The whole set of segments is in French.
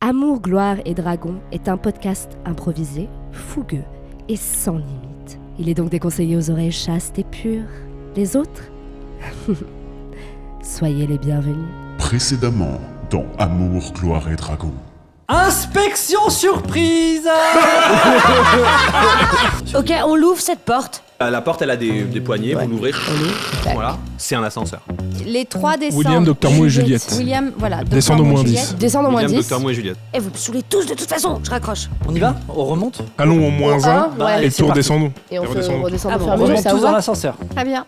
Amour, gloire et dragon est un podcast improvisé, fougueux et sans limite. Il est donc déconseillé aux oreilles chastes et pures. Les autres soyez les bienvenus. Précédemment dans Amour, gloire et dragon. Inspection surprise. Ok, on l'ouvre cette porte. La porte, elle a des poignées, vous l'ouvrez. Voilà, c'est un ascenseur. Les trois descendent. William, Dr. Mou et Juliette. William, voilà. Descendent au moins 10. Descendons au moins William, 10. Dr. Mou et Juliette. Et vous me saoulez tous de toute façon, je raccroche. On y va? On remonte? Allons au moins 1 ouais, et c'est tout parti. redescendons. Et on Et se redescendons. redescend Ah au bon, fur et à On mesure, remonte ça tous vous dans va? l'ascenseur. Très bien.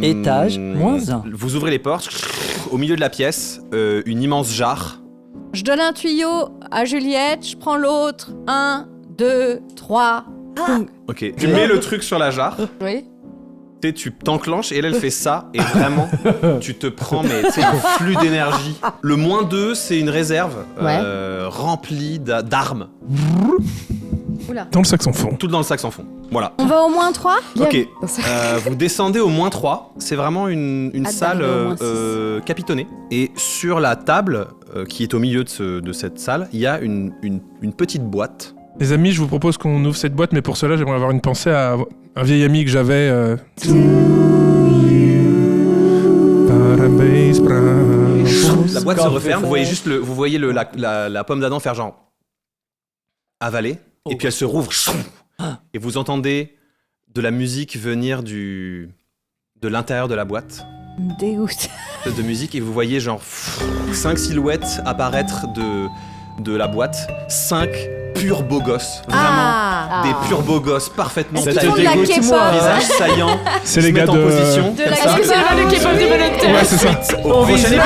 Étage, moins 1. Vous ouvrez les portes, au milieu de la pièce, une immense jarre. Je donne un tuyau à Juliette, je prends l'autre. 1, 2, 3. Ok, tu mets le truc sur la jarre, Oui. tu t'enclenches et elle fait ça, et vraiment, tu te prends un flux d'énergie. Le moins 2, c'est une réserve remplie d'armes, Dans le saxophone. tout dans le sac sans fond. Voilà. On va au moins 3? Ok, vous descendez au moins 3, c'est vraiment une Hâte salle d'arriver au moins capitonnée. Et sur la table, qui est au milieu de cette salle, il y a une petite boîte. Les amis, je vous propose qu'on ouvre cette boîte, mais pour cela, j'aimerais avoir une pensée à un vieil ami que j'avais. La boîte se referme, vous voyez la pomme d'Adam faire genre avaler, et puis elle se rouvre, et vous entendez de la musique venir de l'intérieur de la boîte. Me dégoûte. De musique, et vous voyez genre 5 silhouettes apparaître de la boîte, 5 purs beaux gosses, vraiment des purs beaux gosses parfaitement Est-ce qu'ils font de la K-pop? visage saillant, C'est se les gars mettent en de... position. De la comme ça. Est-ce que c'est le fan de K-pop de Volunteer? Ouais, c'est ça. Au prochain épisode.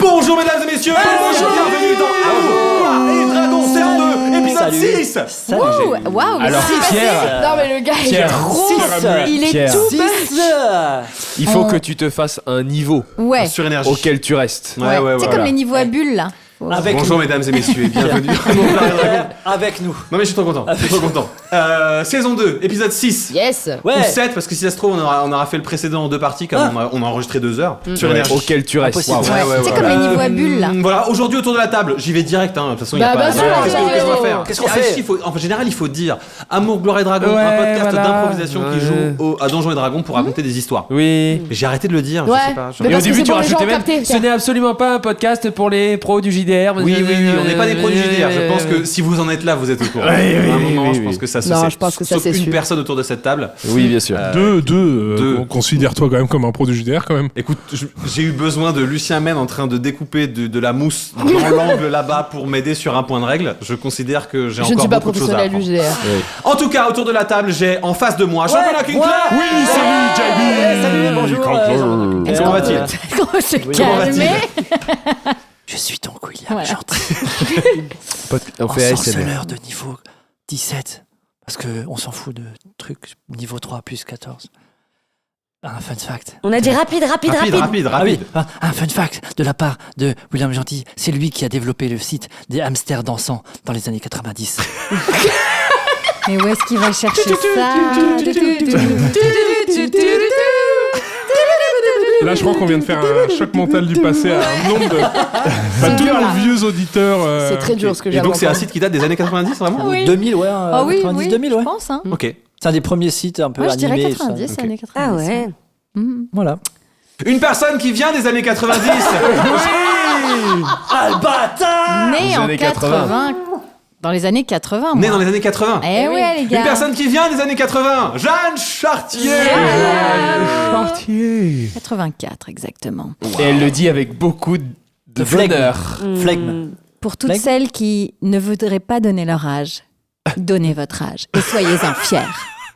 Bonjour mesdames et messieurs, bienvenue dans Amour et Dragon saison 2, épisode Salut. 6. Salut. Waouh, mais Alors si, Pierre, Non mais le gars il est Pierre, trop... il est Pierre. tout 6. il faut On- que tu te fasses un niveau Ouais. Sur énergie. auquel tu restes. Ouais, ouais, Tu sais, voilà. comme les niveaux à bulles, là. Avec Bonjour nous. mesdames et messieurs et bienvenue dans Amour et Dragon. Avec nous. Non mais je suis trop content, saison 2, épisode 6. Yes. Ou Ouais. 7, parce que si ça se trouve on aura fait le précédent en 2 parties, comme on a enregistré 2 heures sur énergie. Auquel tu restes. Impossible. Waouh. Tu sais, comme les niveaux à bulles, là. Voilà, aujourd'hui autour de la table, j'y vais direct, hein. De toute façon, il y a Bah, pas. bien sûr, Qu'est-ce qu'on va faire Qu'est-ce qu'on fait En général, il faut dire Amour, gloire et dragon, Ouais, un podcast voilà. d'improvisation qui joue à Donjons et Dragons pour raconter des histoires. Oui. Mais j'ai arrêté de le dire, Ouais. je sais pas. Mais Et au parce que début, c'est tu pour les gens rajoutais même capter, ce tiens. n'est absolument pas un podcast pour les pros du JDR. Oui, on n'est pas des pros du JDR. Je pense que si vous en êtes là, vous êtes au courant. Oui, À un moment, je oui. pense que ça se Non, sait. je pense que ça, Sauf c'est une sûr. personne autour de cette table. Oui, bien sûr. Deux. Deux. Considère-toi quand même comme un pro du JDR, quand même. Écoute, j'ai eu besoin de Lucien Men en train de découper de la mousse dans l'angle là-bas pour m'aider sur un point de règle. Je considère que j'ai Je ne encore suis pas beaucoup de choses à professionnel du apprendre. GDR. En tout cas, autour de la table, j'ai en face de moi Jean-Paul Kinkler. Oui, salut, JB. Salut, bonjour. Et comment va-t-il Comment se Comment va-t-il calmer? Je suis donc William, Voilà. On fait ASMR. ensorceleur de niveau 17. Parce qu'on s'en fout de trucs niveau 3 plus 14. Un fun fact. On a dit rapide. Rapide. Ah oui, un fun fact de la part de William Gentil. C'est lui qui a développé le site des hamsters dansants dans les années 90. Mais où est-ce qu'il va chercher ça? Là, je crois qu'on vient de faire un choc mental du passé à un nombre de... tous dur, là. nos vieux auditeurs... C'est très dur ce que Et j'ai donc, c'est un site qui date des années 90, vraiment Oui. 2000, ouais. Ah oui, 90, 2000, ouais. je pense. Hein. Ok. C'est un des premiers sites un peu Moi, je dirais animés. et tout ça. 90, Ok. années 90. Ah ouais. Mhm. Voilà. Une personne qui vient des années 90. Ah, le bâtard Né Les en années 80. Dans les années 80, moi. Né dans les années 80. Eh ouais, les gars. Une personne qui vient des années 80. Jeanne Chartier. Chartier. 84, exactement. Et elle le dit avec beaucoup de flegme. bonheur. Flegme. Pour toutes Flegme. celles qui ne voudraient pas donner leur âge, donnez votre âge et soyez-en fiers.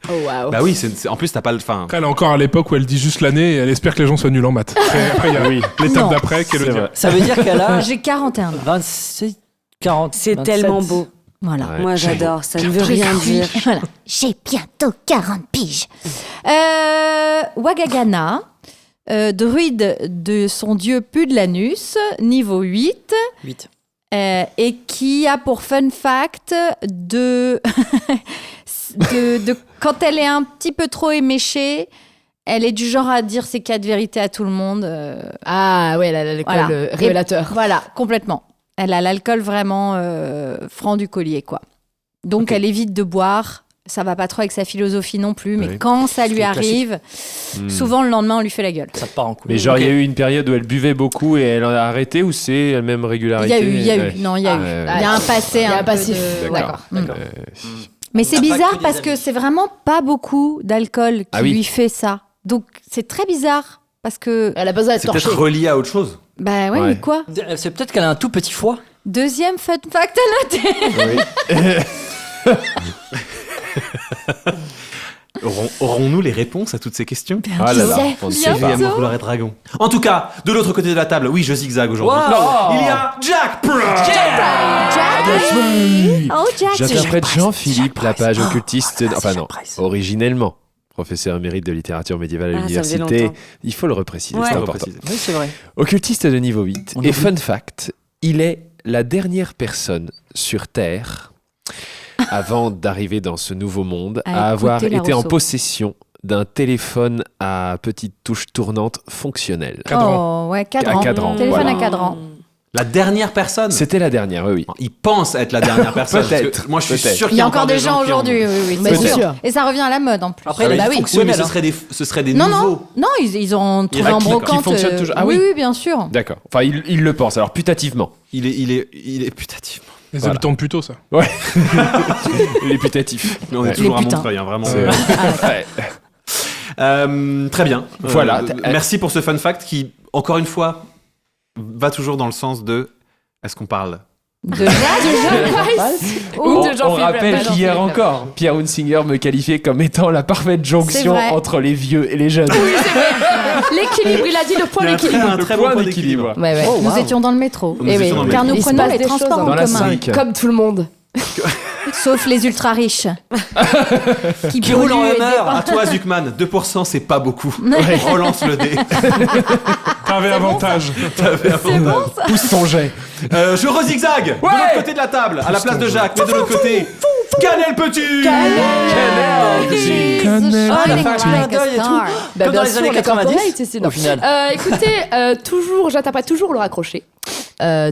Oh waouh. Bah oui, en plus t'as pas le. Enfin, Après, elle est encore à l'époque où elle dit juste l'année et elle espère que les gens soient nuls en maths. Après, il y a l'étape Non. d'après qui est le C'est dire. vrai. Ça veut dire qu'elle a J'ai 41 ans. 26, 40. C'est 27. tellement beau. Voilà. Ouais. Moi, j'adore, ça ne veut rien dire. Voilà. J'ai bientôt 40 piges. Wagagana, druide de son dieu Pudlanus, niveau 8. 8. Et qui a pour fun fact de quand elle est un petit peu trop éméchée, elle est du genre à dire ses 4 vérités à tout le monde. Ah ouais, l'alcool Voilà. révélateur. Voilà, complètement. Elle a l'alcool vraiment franc du collier, quoi. Donc elle évite de boire. Ça va pas trop avec sa philosophie non plus, mais Oui. quand ça lui C'est arrive, souvent le lendemain on lui fait la gueule. Ça part en couille. Mais genre, il y a eu une période où elle buvait beaucoup et elle en a arrêté ou c'est la même Il régularité? y a eu. Ouais. Non, il y a eu. ouais. Il y a un passé. Il y a un peu passif. de- D'accord. Ouais. D'accord. Mais c'est On n'a pas bizarre que des parce que amis. c'est vraiment pas beaucoup d'alcool qui Ah oui. lui fait ça. Donc c'est très bizarre parce que Elle a besoin d'être C'est torchée. peut-être relié à autre chose. bah ouais, Ouais. mais quoi? C'est peut-être qu'elle a un tout petit foie. Deuxième fun fact à noter. Oui. Aurons-nous les réponses à toutes ces questions? Ah là là, sais, on ne bien sait Série pas. Amour, Gloire et Dragon. En tout cas, de l'autre côté de la table, oui, je zigzague aujourd'hui. Wow. Non, il y a Jack Price. Oh Jack, J'interprète Jean-Philippe Lapage, occultiste. Enfin non, Price. originellement professeur émérite de littérature médiévale à Ah, ça faisait l'université. longtemps. Il faut le repréciser, Ouais. c'est Faut important. repréciser. Oui, c'est vrai. Occultiste de niveau 8. On Et oublie. fun fact, il est la dernière personne sur Terre, avant d'arriver dans ce nouveau monde, À à avoir écouter la été en Rousseau. possession d'un téléphone à petite touche tournante fonctionnelle. Cadran. Oh ouais, cadran. À cadran, Téléphone voilà. à cadran. La dernière personne. C'était la dernière, oui, oui. Il pense être la dernière personne. parce que Peut-être, Moi, je suis peut-être. sûr Il qu'il y a encore des gens qui en ont. aujourd'hui, oui, Mais c'est c'est sûr. sûr. Et ça revient à la mode en plus. Après, il a Ah dit oui, oui, mais fonctionnel. ce serait des Non, nouveaux. non, ils ont trouvé en qui- d'accord, brocante. qui fonctionne toujours. Ah oui, oui. oui, bien sûr. D'accord. Enfin, il le pense, alors putativement. Il est putatif. Les Voilà. habitants de Puto, ça. Il est putatif. Mais on est Ouais. toujours à putains. Montreuil, hein, vraiment. C'est- Ouais. Très bien. Voilà. Merci pour ce fun fact qui, encore une fois, va toujours dans le sens de. Est-ce qu'on parle De Jacques Ou On, de on Jean-Philippe rappelle Lapage. qu'hier encore, Pierre Hunsinger me qualifiait comme étant la parfaite jonction C'est vrai. entre les vieux et les jeunes. L'équilibre, il a dit le point Il y a d'équilibre. un très bon point d'équilibre. Ouais, ouais. Nous étions dans le métro. Nous Eh oui, étions dans le Car métro. nous Il se prenons passe les des transports choses en dans la commun. 5. Comme tout le monde. Sauf les ultra riches. Qui roule en polluent et Hummer. À dépensent. toi, Zuckman, 2%, c'est pas beaucoup. Relance le dé. T'avais avantage. Pousse ton jet. Je rezigzague de l'autre côté de la table, à la place de Jacques, mais de l'autre côté. Canel Petit. Ah, la fac, Like clin a d'œil et tout. star. Bah, Comme bien dans les sûr, années le 90, corporate, c'est au final. Écoutez, j'interprète toujours le raccroché.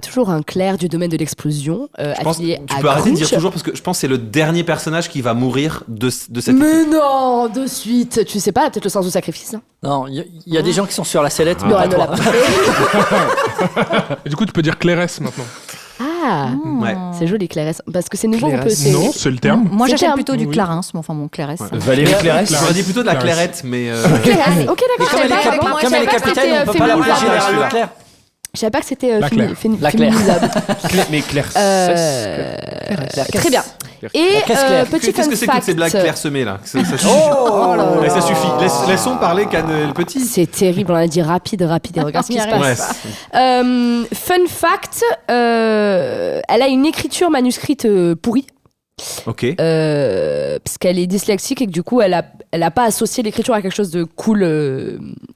Toujours un clerc du domaine de l'explosion, Je pense affilié tu à peux arrêter de dire Grunch. toujours parce que je pense que c'est le dernier personnage qui va mourir de cette Mais équipe. non, de suite. Tu sais pas, peut-être le sens du sacrifice. Hein. Non, il y a des gens qui sont sur la sellette, mais Non, pas elle ne l'a toi. pas. Et du coup, tu peux dire Clairesse maintenant. Ah, Ouais. c'est joli, Clairesse. Parce que c'est nouveau, on peut. Clairesse. Non, c'est le terme. Moi, C'est j'achète terme. plutôt du Oui. Clarence, mais enfin, mon Clarence. Valérie Clairesse. J'aurais dit plutôt de la Clarisse. clairette, mais. Clairesse. Ok, d'accord. Comme elle est, comme elle est capitaine, on peut pas l'appeler Général Leclerc. Je savais pas que c'était La Claire. La Claire. féminisable. Mais Claire. Très bien. Et La caisse claire. petit Qu'est-ce fun que c'est que toutes ces blagues fact. clairsemées là ça suffit. Oh là Ouais, là. ça suffit. Laissons parler Canel Petit. C'est terrible, on a dit rapide, et regarde ce qui se On y arrive. passe. Ouais. Fun fact, elle a une écriture manuscrite pourrie, Ok. parce qu'elle est dyslexique et que du coup elle a pas associé l'écriture à quelque chose de cool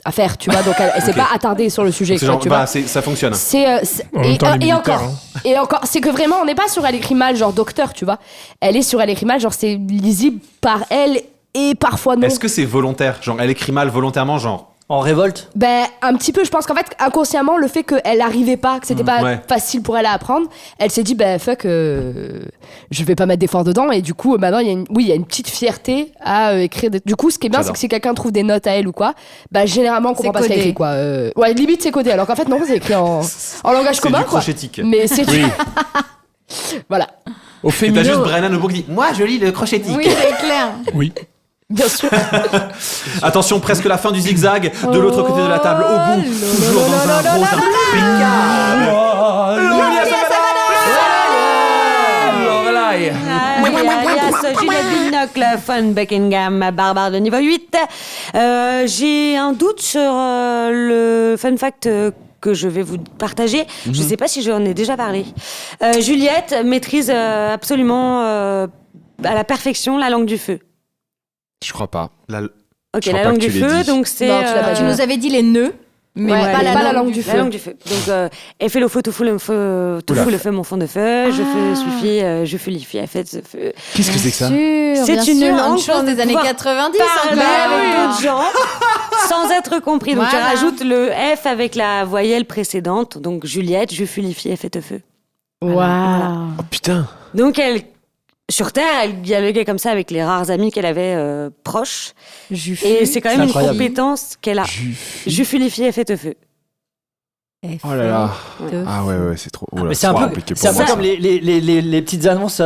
à faire, tu vois, donc elle s'est Ok. pas attardée sur le sujet, C'est quoi, genre, tu vois. ça fonctionne. En même temps, elle est et militaire, encore, hein. et encore, c'est que vraiment on n'est pas sur elle écrit mal genre docteur, tu vois, elle est sur elle écrit mal genre c'est lisible par elle et parfois non. Est-ce que c'est volontaire? Genre, elle écrit mal volontairement, genre. En révolte. Ben, un petit peu, je pense qu'en fait, inconsciemment, le fait qu'elle arrivait pas, que c'était pas ouais. facile pour elle à apprendre, elle s'est dit, ben, fuck, je vais pas mettre d'efforts dedans. Et du coup, maintenant, il y a une petite fierté à écrire. Du coup, ce qui est bien, c'est J'adore. que si quelqu'un trouve des notes à elle ou quoi, ben, généralement, on comprend C'est pas ce qu'elle codé. écrit, quoi. Ouais, limite, c'est codé. Alors qu'en fait, non, c'est écrit en langage C'est commun, du quoi. crochétique. Mais c'est Oui. Voilà, Au Et t'as féminin. juste Brennan O'Bourg qui dit moi je lis le crochétique. Oui, c'est clair. Oui. bien sûr. Attention, presque la fin du zigzag. De l'autre côté de la table, au bout, toujours dans un rose impeccable. Loulia Alias Gilles Binocle, Fun Buckingham, barbare de niveau 8. J'ai un doute sur le fun fact que je vais vous partager. Je ne sais pas si j'en ai déjà parlé. Juliette maîtrise absolument à la perfection la langue du feu. Je crois pas. Ok, la langue du feu, donc c'est... Non, tu nous avais dit les nœuds, mais pas la langue du feu. La langue du feu. Donc, elle fait le feu, tout fout le feu, mon fond de feu, je fais suffit, je fais l'iffi, elle fait ce feu. Qu'est-ce que c'est que ça? C'est une langue chose des années 90, parler avec d'autres gens sans être compris. Donc, tu rajoutes le F avec la voyelle précédente. Donc, Juliette, je fais l'iffi, elle fait te feu. Waouh. Oh putain. Donc, sur Terre, elle dialoguait comme ça avec les rares amis qu'elle avait proches. Et c'est quand même une compétence qu'elle a. Jufulifie et fait te feu. Oh là là. Ah ouais, c'est trop. Oh là, Mais c'est un peu comme les petites annonces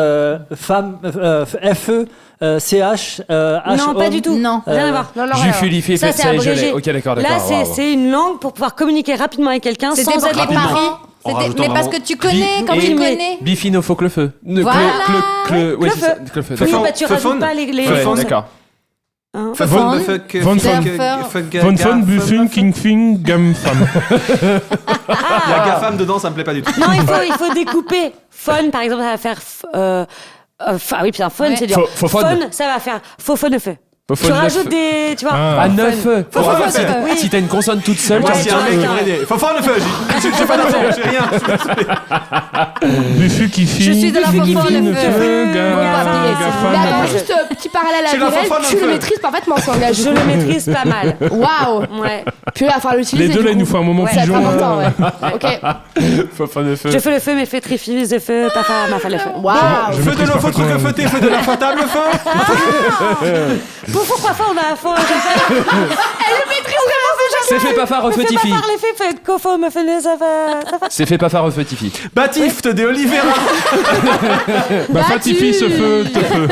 femmes, FE, CH, H. Non, pas du tout. Non. Rien à voir. Jufulifie, Ça, c'est abrégé. Ok, d'accord. Là, c'est une langue pour pouvoir communiquer rapidement avec quelqu'un sans être préparé. Mais parce que tu connais, quand tu connais. Bifino, faut que le feu. Voilà. Oui, c'est ça. Le feu. Oui, bah tu rajoutes pas les D'accord. Von Buffing, King Fing, Gamfam. Il y a GAFAM dedans, ça me plaît pas du tout. Non, il faut découper. Fun, par exemple, ça va faire... Ah oui, putain, fun, c'est dur. Fun, ça va faire faux de feu. Tu rajoutes des... Tu vois Ah, 9. Oui. Si t'as une consonne toute seule, Si un mec qui aurait des... Faut faire le feu, j'ai pas d'infos, j'ai rien. Buffy qui fit. Je suis de la Fing, Fofone Fing, le feu. Gafam. Mais attends, juste petit parallèle C'est la à Virel, Fofone, tu le le feu. maîtrises parfaitement ce langage. Je le maîtrise pas mal. Waouh. Ouais. Puis là, il va falloir l'utiliser. Les deux là, il nous faut un moment Ça va être pigeon. important, ouais. Ok. faut faire le feu. Je fais le feu, mais fais trifise de feu, pas faire ma le feu. Waouh. Feu de l'eau, faut truc à feuter, feu de l'air potable, feu. Pourquoi pas on a faux? C'est fait pas faire Fais refeutifie. pas parler, fais cofo, me fait ça va. C'est fait pas faire refeutifie. Baptiste de Oliveira. Bah, Fatifi, ce feu, te feu.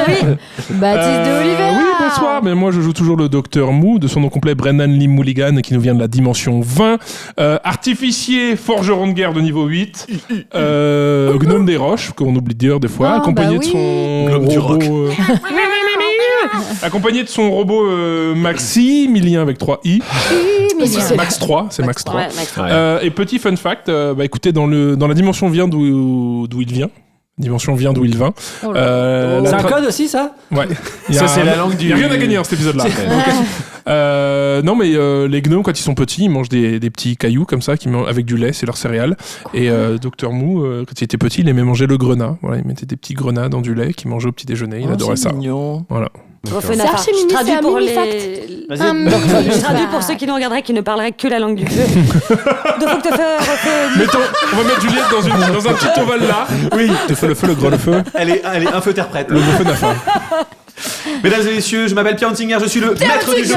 Baptiste de Oliveira. Oui, bonsoir. Mais moi, je joue toujours le docteur Mou, de son nom complet Brennan Lee Mulligan, qui nous vient de la dimension 20. Artificier, forgeron de guerre de niveau 8. Gnome des roches, qu'on oublie de dire des fois, accompagné de son Gnome du robot. Accompagné de son robot Maximilien avec 3 I. C'est Max 3, c'est Max 3. Ouais, Max 3. Et petit fun fact, écoutez, dans la dimension vient d'où il vient. Dimension vient d'où il vient. C'est un code aussi, ça? Ouais. Ça, c'est la langue du. Il n'y a rien à gagner dans cet épisode-là. Non, mais les gnomes, quand ils sont petits, ils mangent des petits cailloux comme ça, avec du lait, c'est leur céréale. Et Docteur Mou, quand il était petit, il aimait manger le grenat. Voilà, il mettait des petits grenats dans du lait qu'il mangeait au petit déjeuner. Il adorait ça. Mignon. Voilà. C'est archi mini, c'est un mini fact. Je traduis pour ceux qui nous regarderaient, qui ne parleraient que la langue du feu. Donc faut que te fais... Mettons, on va mettre Juliette dans un petit ovale là. Oui, te fais le feu, le gros le feu. Elle est info-interprète. Le feu d'affaire. Mesdames et messieurs, je m'appelle Pierre Hunsinger, je suis le maître du jeu.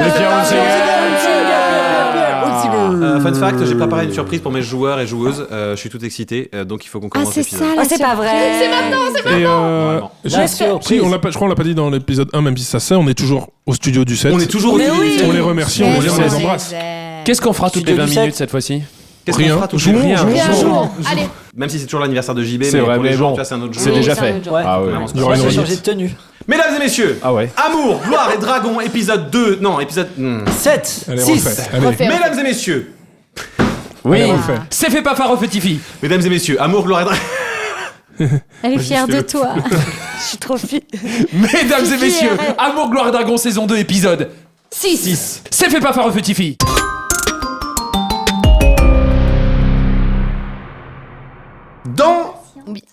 Fun fact, j'ai préparé une surprise pour mes joueurs et joueuses. Je suis tout excité, donc il faut qu'on commence l'épisode. Ah, c'est pas vrai. C'est maintenant. Et Bien sûr. si, je crois qu'on l'a pas dit dans l'épisode 1, même si ça sait, on est toujours au studio du 7. On est toujours au On les remercie, on les embrasse. Qu'est-ce qu'on fera toutes les 20 minutes cette fois-ci? Qu'est-ce qu'on Rien. fera tout Jouons. rien. Allez. Même si c'est toujours l'anniversaire de JB, C'est mais vrai, pour les mais gens, bon, tu vois, c'est un autre jeu. c'est déjà fait. Ouais. Ah ouais. Il y aura Moi, une j'ai changé redite. de tenue. Mesdames et messieurs, Ah ouais. Amour, gloire et dragon, épisode 2. Non, épisode 7, Allez, 6. refait. Allez. Mesdames et messieurs, Oui. Allez, refait. C'est fait pas faire refeutifie. mesdames et messieurs, Amour, gloire et dragon. Elle est fière de toi. Je suis trop fille. Mesdames et Fifi, messieurs, arrête. Amour, gloire et dragon saison 2 épisode 6. C'est fait pas faire refeutifie. Dans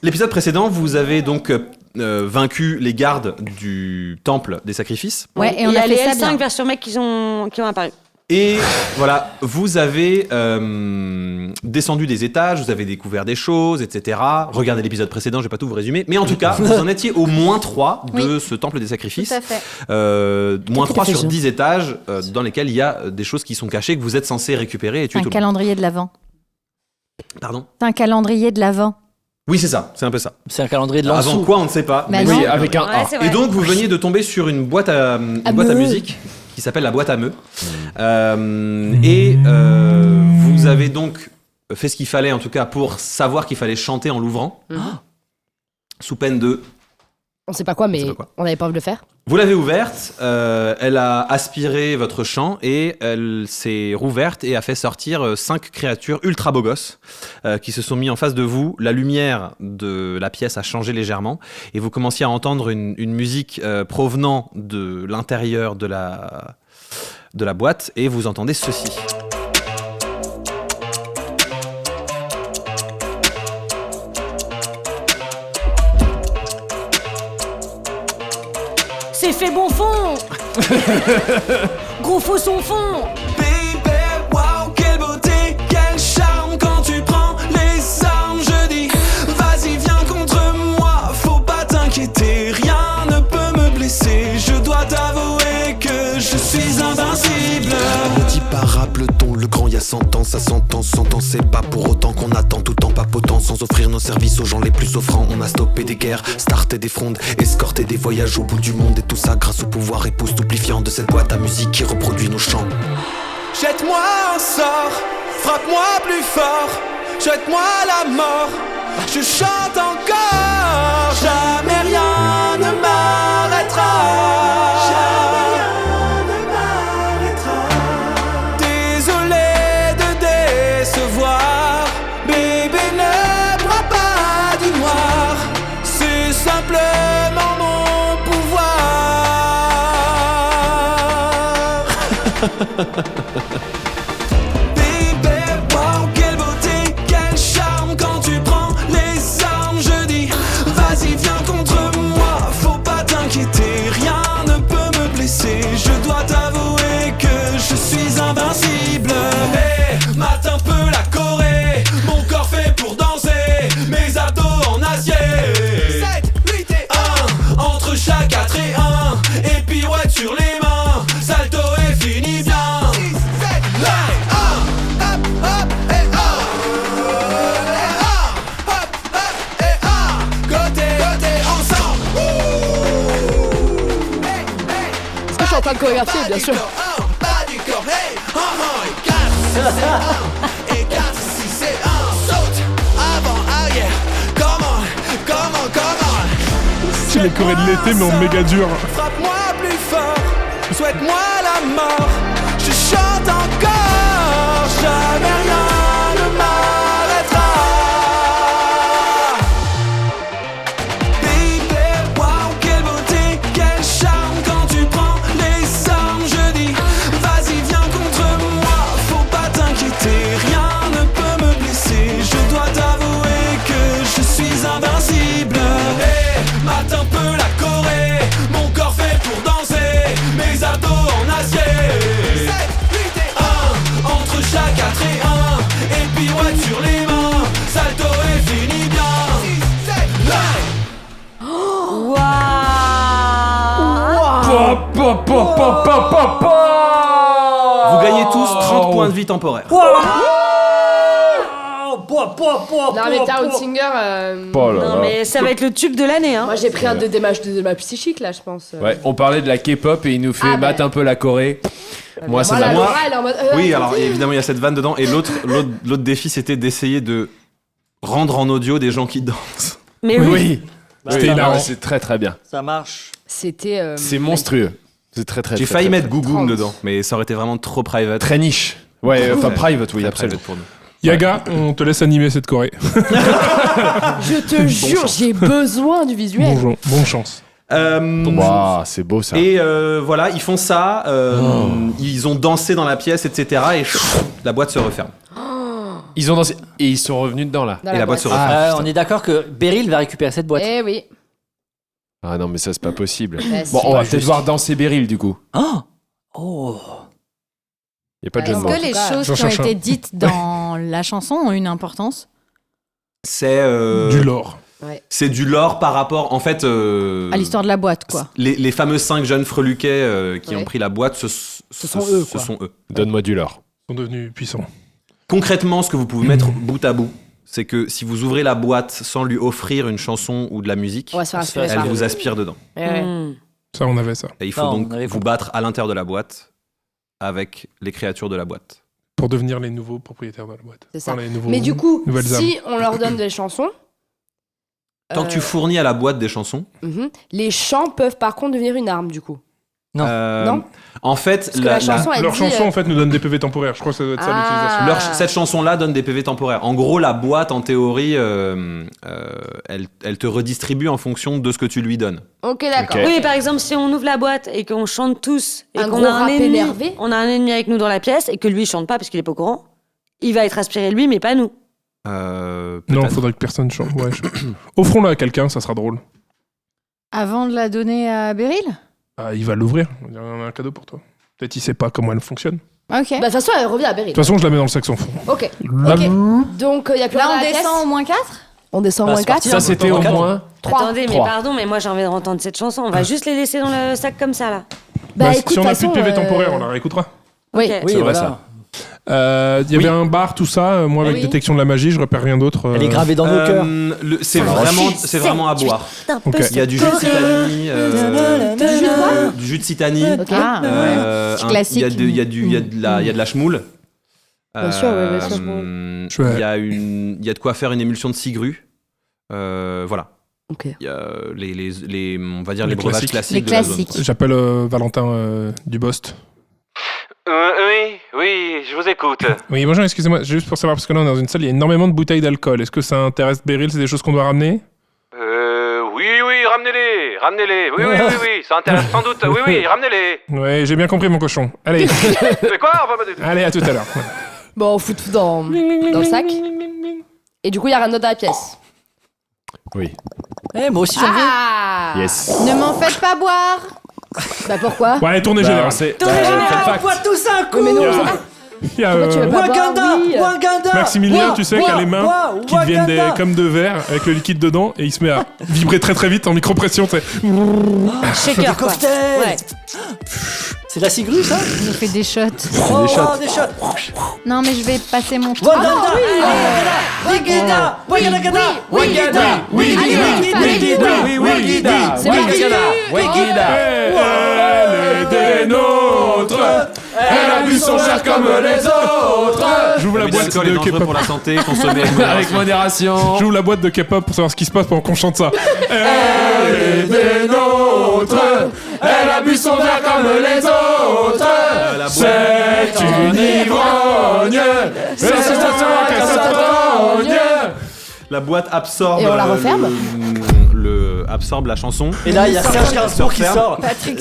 l'épisode précédent, vous avez donc vaincu les gardes du temple des sacrifices. Ouais, et on Il y a a les fait ça L5 bien. version mec qui ont apparu. Et voilà, vous avez descendu des étages, vous avez découvert des choses, etc. Regardez l'épisode précédent, je vais pas tout vous résumer. Mais en tout cas, vous en étiez au moins 3 de ce temple des sacrifices. Tout à fait. Moins 3 fait sur jeu. 10 étages dans lesquels il y a des choses qui sont cachées, que vous êtes censé récupérer et tuer Un tout le monde. calendrier de l'Avent. Pardon ? C'est un calendrier de l'Avent. Oui, c'est ça, c'est un peu ça. C'est un calendrier de l'an Avant quoi, on ne sait pas. Bah mais non. Oui, avec un A. Ouais, c'est vrai. Et donc, vous veniez de tomber sur une boîte à musique qui s'appelle la boîte à meux. Vous avez donc fait ce qu'il fallait, en tout cas, pour savoir qu'il fallait chanter en l'ouvrant, sous peine de On sait pas quoi, mais sait pas quoi. on n'avait pas envie de le faire. Vous l'avez ouverte, elle a aspiré votre champ et elle s'est rouverte et a fait sortir 5 créatures ultra beaux gosses qui se sont mis en face de vous. La lumière de la pièce a changé légèrement et vous commenciez à entendre une musique provenant de l'intérieur de la boîte et vous entendez ceci. C'est fait bon fond. Gros faux son fond. Baby, wow, quelle beauté, quel charme quand tu prends les armes. Je dis, vas-y, viens contre moi, faut pas t'inquiéter, rien ne peut me blesser. Je dois t'avouer que je suis invincible. Ne dis pas rappelle-t-on, le grand y a 100 ans, ça s'entend, 100 ans, c'est pas pour autant qu'on attend tout en papotant, sans offrir nos services aux gens les plus offrants. On a stoppé des guerres, starté des frondes, escorté des voyages au bout du monde, et tout ça grâce au pouvoir époustoufliant de cette boîte à musique qui reproduit nos chants. Jette-moi un sort, frappe-moi plus fort, jette-moi la mort, je chante encore, jamais rien ne m'arrêtera. Jamais rien ne m'arrêtera. Désolé de décevoir, bébé ne broie pas du noir, c'est simplement mon pouvoir. Baby, wow, quelle beauté, quel charme quand tu prends les armes. Je dis, vas-y, viens contre moi, faut pas t'inquiéter, rien ne peut me blesser. Je dois t'avouer que je suis invincible. Hey, mate un peu la Corée, mon corps fait pour danser, mes abdos en acier. 7, 8 et 1, entre chaque 4 et 1, et pirouette sur les mains, salto et fini bien. 6, 7, 9, 1, hop, hop, et 1, hop, hop, et 1, côté, ensemble. Hey, hey, Ça, je suis en train de chorégraphier, bien sûr. bas du corps, hey, et 4, 6 et 1, et 4, 6 et 1, saute, avant, arrière, come on. C'est les chorés de l'été, mais en méga dur. Frappe-moi plus fort, souhaite-moi la mort, je chante encore, jamais rien ne m'arrêtera. Baby, wow, quelle beauté, quel charme quand tu prends les armes. Je dis, vas-y, viens contre moi, faut pas t'inquiéter, rien ne peut me blesser. Je dois t'avouer que je suis invincible. Hey, mate un peu la Corée, mon corps fait pour danser, mes abdos en acier. 7, 8 et 1, entre chaque 4 et 1, et pirouette sur les mains, salto et fini bien. 6, 7, 9. Vous gagnez tous 30 points de vie temporaires. Non, mais Town Singer. Non, mais ça va être le tube de l'année. Hein. Moi, j'ai pris un de ma psychique, là, je pense. Ouais, on parlait de la K-pop et il nous fait Ah, mate un peu la Corée. Moi, ça Voilà, m'a. Laura, elle est en mode. Oui, alors évidemment, il y a cette vanne dedans. Et l'autre défi, c'était d'essayer de rendre en audio des gens qui dansent. Mais Oui. C'était hilarant. C'est très très bien. Ça marche. C'était. C'est monstrueux. C'est très très. J'ai très, failli très, mettre très, Gougoum dedans, mais ça aurait été vraiment trop private. très niche. Ouais, enfin private, oui, Très absolument. private pour nous. Yaga, on te laisse animer cette Corée. Je te jure, j'ai besoin du visuel. Bonne chance. Waouh, c'est beau ça. Et voilà, ils font ça, ils ont dansé dans la pièce, etc. Et la boîte se referme. Ils ont dansé et ils sont revenus dedans là. Dans Et la boîte se referme. On est d'accord que Beryl va récupérer cette boîte. Eh oui. Ah non, mais ça c'est pas possible. Bah, Bon, si. on va peut-être voir danser Beryl du coup. Oh. Y a pas de jeu de Est-ce mots. que les choses qui ont été dites dans la chanson ont une importance? C'est Du lore. Ouais. C'est du lore par rapport, en fait, À l'histoire de la boîte, quoi. les fameux 5 jeunes freluquets qui Ouais. ont pris la boîte, ce sont eux, ce quoi. sont eux. Donne-moi du lore. Ils sont devenus puissants. Concrètement, ce que vous pouvez mettre bout à bout, c'est que si vous ouvrez la boîte sans lui offrir une chanson ou de la musique, On va se faire inspirer. elle vous aspire dedans. Ouais. Ça, on avait ça. Et il faut Non, donc on avait vous battre à l'intérieur de la boîte avec les créatures de la boîte. Pour devenir les nouveaux propriétaires de la boîte. C'est ça. Enfin, les nouveaux- Mais du coup, nouvelles âmes. si on leur donne des chansons, Tant que tu fournis à la boîte des chansons. Les chants peuvent par contre devenir une arme, du coup. Non. En fait, leur chanson en fait nous donne des PV temporaires. Je crois que ça doit être ça l'utilisation. Cette chanson-là donne des PV temporaires. En gros, la boîte, en théorie, elle te redistribue en fonction de ce que tu lui donnes. Ok, d'accord. Oui, par exemple, si on ouvre la boîte et qu'on chante tous et un qu'on gros a un rap ennemi, énervé. on a un ennemi avec nous dans la pièce et que lui il chante pas parce qu'il est pas au courant, il va être aspiré lui, mais pas nous. Non, faudrait que personne chante. Ouais, offrons-la à quelqu'un, ça sera drôle. Avant de la donner à Beryl ? Il va l'ouvrir. On a un cadeau pour toi. Peut-être il sait pas comment elle fonctionne. Ok. De toute façon, elle revient à Beryl. De toute façon, je la mets dans le saxophone. Ok. Donc, il y a plus Là, rien on à la descend pièce. au moins 4 ? On descend au moins 4. Ça, c'était au moins 3. Attendez, mais pardon, mais moi j'ai envie de entendre cette chanson. On va juste les laisser dans le sac comme ça, là. Écoute, si on de a toute plus de PV façon, temporaire, on la réécoutera. Oui, Ok. Oui, C'est vrai, voilà. Il y avait un bar, tout ça. Moi, avec détection de la magie, je repère rien d'autre. Elle est gravée dans nos cœurs. C'est vraiment à boire. Ok. Il y a du jus de citani. Du jus de citani. Classique. Il y a de la schmoule. Bien sûr, bien sûr. Il y a de quoi faire une émulsion de cigru. Voilà. Ok. Il y a on va dire les Les breuvages classiques. classiques. de la zone. J'appelle Valentin Dubost. Oui, je vous écoute. Oui, bonjour, excusez-moi, juste pour savoir, parce que là, on est dans une salle, il y a énormément de bouteilles d'alcool. Est-ce que ça intéresse Beryl? C'est des choses qu'on doit ramener? Oui, ramenez-les. Oui, ça intéresse sans doute. Oui, ramenez-les. Ouais, j'ai bien compris, mon cochon. Allez. Mais quoi? Allez, à tout à l'heure. Bon, on fout tout dans le sac. Et du coup, il y a rien d'autre dans la pièce. Oui. Moi aussi, j'en veux. Yes. Ne m'en faites pas boire. Bah pourquoi? Ouais, tournée générale. On boit tous un coup. Mais non, ça va. Il y a, Pourquoi tu veux pas boire? Oui. Waganda. Maximilien, tu sais, qui a les mains qui deviennent comme de verre avec le liquide dedans et il se met à vibrer très très vite en micropression. Shaker, quoi. Ouais. C'est de la cigru, ça? Je fais des shots. Des shots. Non, mais je vais passer mon temps. Waganda. C'est parti. Elle est des nôtres. Elle a bu son cher comme les autres. J'ouvre la boîte de K-pop pour la santé, consommer Avec modération. J'ouvre la boîte de K-pop pour savoir ce qui se passe pendant qu'on chante ça. Elle est des nôtres. Elle a bu son verre comme les autres. C'est une ivrogne. C'est qu'elle s'attrogne. La boîte absorbe. Et on la referme absorbe la chanson. Et là, il y a Serge Gainsbourg qui sort. Patrick,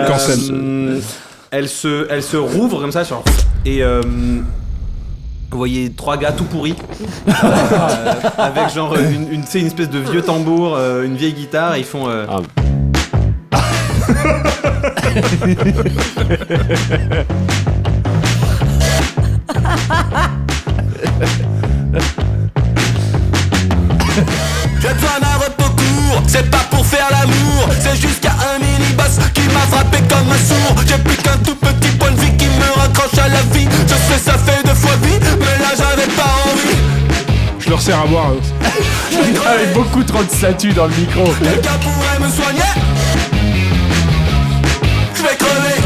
cancel. Elle se rouvre comme ça et vous voyez 3 gars tout pourris avec genre une espèce de vieux tambour, une vieille guitare et ils font J'ai besoin d'un repos court, c'est pas pour faire l'amour, c'est juste qu'il y a un mini-boss qui m'a frappé comme un sourd. J'ai plus qu'un tout petit point de vie qui me raccroche à la vie. Je sais ça fait 2 fois vie, mais là j'avais pas envie. Je leur sers à boire. Avec beaucoup trop de statues dans le micro. Quelqu'un pourrait me soigner. Je vais crever.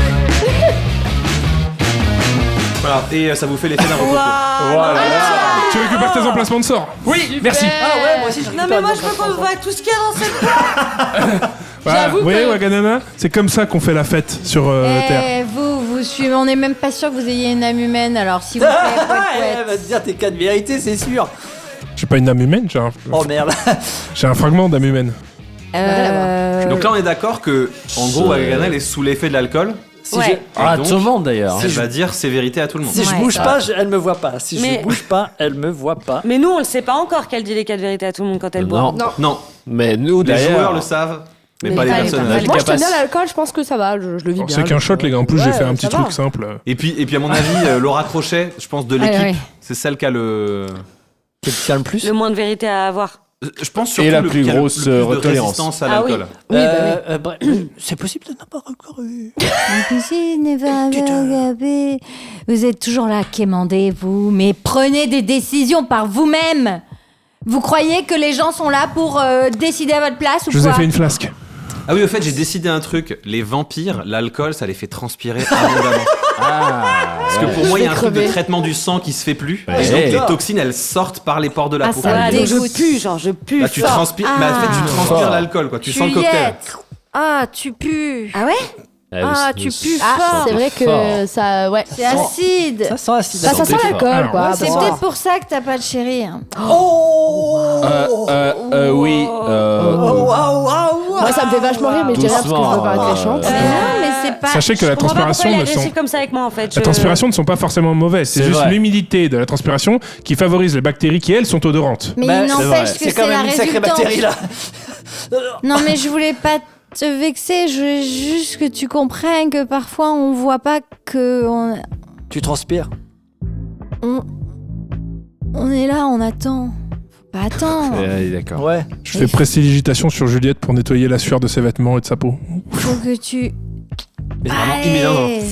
voilà et ça vous fait l'effet d'un repos. Voilà. Tu récupères tes emplacements de sort? Oui, merci. Ah ouais, moi aussi je Non, mais moi je veux qu'on voit tout ce qu'il y a dans cette boîte. J'avoue Vous voyez, que- Waganana, c'est comme ça qu'on fait la fête sur Terre. Vous suivez, on n'est même pas sûr que vous ayez une âme humaine, alors s'il vous plaît, Elle va te dire tes cas de vérité, c'est sûr. J'ai pas une âme humaine, Oh merde. j'ai un fragment d'âme humaine. Donc là on est d'accord que en gros Wagana elle est sous l'effet de l'alcool. Ouais. Ah, donc, tout le monde d'ailleurs. Elle va dire ses vérités à tout le monde. Si je Ouais. bouge pas, elle me voit pas. Si Mais- je bouge pas, elle me voit pas. Mais nous, on le sait pas encore qu'elle dit les 4 vérités à tout le monde quand elle boit. Non. Non, Mais nous, les d'ailleurs, joueurs le savent, mais pas les pas les personnages. Moi, je t'aime bien l'alcool, je pense que ça va, je le vis bien. C'est qu'un shot, les gars. En plus, j'ai Ouais, fait un petit ça va. truc simple. Et puis à mon avis, Laura Crochet, je pense de l'équipe, Ouais. c'est celle qui a le. Qui tient le plus. Le moins de vérité à avoir. Je pense surtout la le plus qui a grosse le plus de retolérance. résistance à Ah oui. l'alcool. Bref, c'est possible de n'avoir encore eu. Vous êtes toujours là, quémandez, vous, mais prenez des décisions par vous-même. Vous croyez que les gens sont là pour décider à votre place ou Je vous ai quoi? fait une flasque. Ah oui, au fait, j'ai décidé un truc. Les vampires, l'alcool, ça les fait transpirer abondamment. Parce que pour moi, il y a un truc de traitement du sang qui se fait plus. Et donc, les toxines, elles sortent par les pores de la peau. Je pue. Bah, tu transpires. Mais en fait, tu transpires l'alcool, quoi. Tu sens le cocktail. Ah, tu pues. Ah ouais? Tu pues fort. C'est vrai que ça, ouais. C'est acide. Ça sent acide. Ça sent l'alcool, quoi. C'est peut-être pour ça que t'as pas de chéri. Oui. Moi, ça me fait vachement rire, mais je dirais parce que je veux paraître méchante. Non, mais c'est pas. Sachez que la transpiration ne sont... comme ça avec moi, en fait. La transpiration ne sont pas forcément mauvaises. C'est juste l'humidité de la transpiration qui favorise les bactéries qui, elles, sont odorantes. Mais il n'empêche que c'est quand même une sacrée bactérie, là. Non, mais je voulais pas te vexer. Je voulais juste que tu comprennes que parfois, on voit pas que... Tu transpires. On est là, on attend. Faut pas attendre. D'accord. Ouais. Je fais prestidigitation sur Juliette pour nettoyer la sueur de ses vêtements et de sa peau. Faut que tu... Mais vraiment Allez.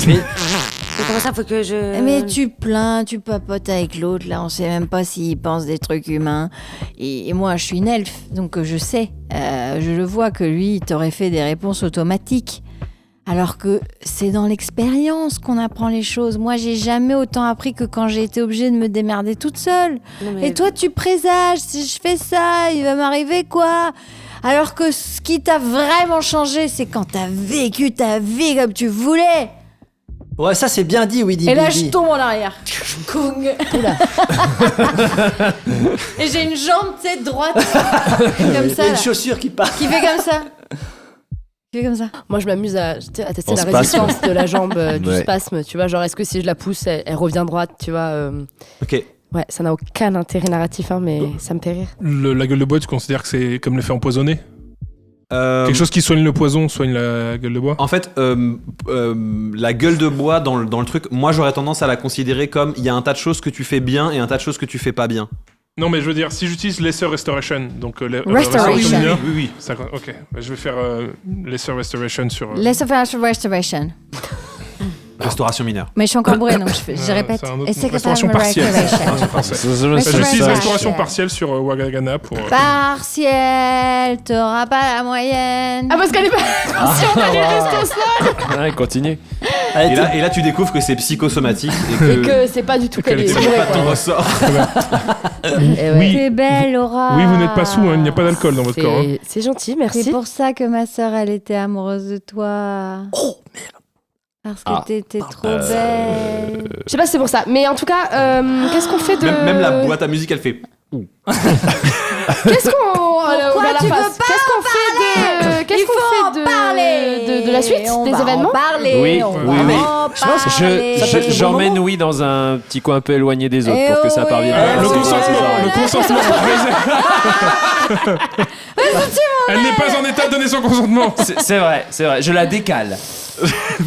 Mais comment ça, faut que je... Mais tu plains, tu papotes avec l'autre, là, on sait même pas s'il pense des trucs humains. Et moi, je suis une elfe, donc je sais. Je le vois que lui, il t'aurait fait des réponses automatiques. Alors que c'est dans l'expérience qu'on apprend les choses. Moi, j'ai jamais autant appris que quand j'ai été obligée de me démerder toute seule. Et toi, tu présages, si je fais ça, il va m'arriver quoi ? Alors que ce qui t'a vraiment changé, c'est quand t'as vécu ta vie comme tu voulais. Ouais, ça c'est bien dit, Weedy. Et là, je tombe en arrière. Kung. Et j'ai une jambe, tu sais, droite. Comme ça. Et une chaussure qui part. Qui fait comme ça. Moi, je m'amuse à tester la résistance de la jambe du spasme. Tu vois, genre, est-ce que si je la pousse, elle revient droite, tu vois Ok. Ouais, ça n'a aucun intérêt narratif, mais ça me fait rire. La gueule de bois, tu considères que c'est comme l'effet empoisonné ? Quelque chose qui soigne le poison, soigne la gueule de bois ? En fait, la gueule de bois dans le truc, moi j'aurais tendance à la considérer comme il y a un tas de choses que tu fais bien et un tas de choses que tu fais pas bien. Non, mais je veux dire, si j'utilise Lesser Restoration, donc Restoration. Oui. Ça, ok, je vais faire Lesser Restoration sur... Lesser Restoration. Restauration mineure. Mais je suis encore bourrée, donc je répète. Et c'est restauration partielle. J'utilise restauration partielle sur Wagagana pour... Partielle, t'auras pas la moyenne. Ah, parce qu'elle est pas... Si on a les restos seuls. Ouais, continue. Et là, tu découvres que c'est psychosomatique et que c'est pas du tout qu'elle est. C'est pas ton ressort. Oui. T'es belle, Laura. Oui, vous n'êtes pas sous, hein, il n'y a pas d'alcool dans votre corps. C'est gentil, merci. C'est pour ça que ma sœur, elle était amoureuse de toi. Oh, merde. Parce que t'étais trop belle. Je sais pas si c'est pour ça, mais en tout cas, qu'est-ce qu'on fait de... Même la boîte à musique, elle fait... Qu'est-ce qu'on... Pourquoi tu veux pas Qu'est-ce qu'on fait de... Qu'est-ce qu'on fait de la suite des événements? Oui. Parler. J'emmène Oui dans un petit coin un peu éloigné des autres pour que ça parvienne. Le consentement. Elle n'est pas en état de donner son consentement. C'est vrai. Je la décale.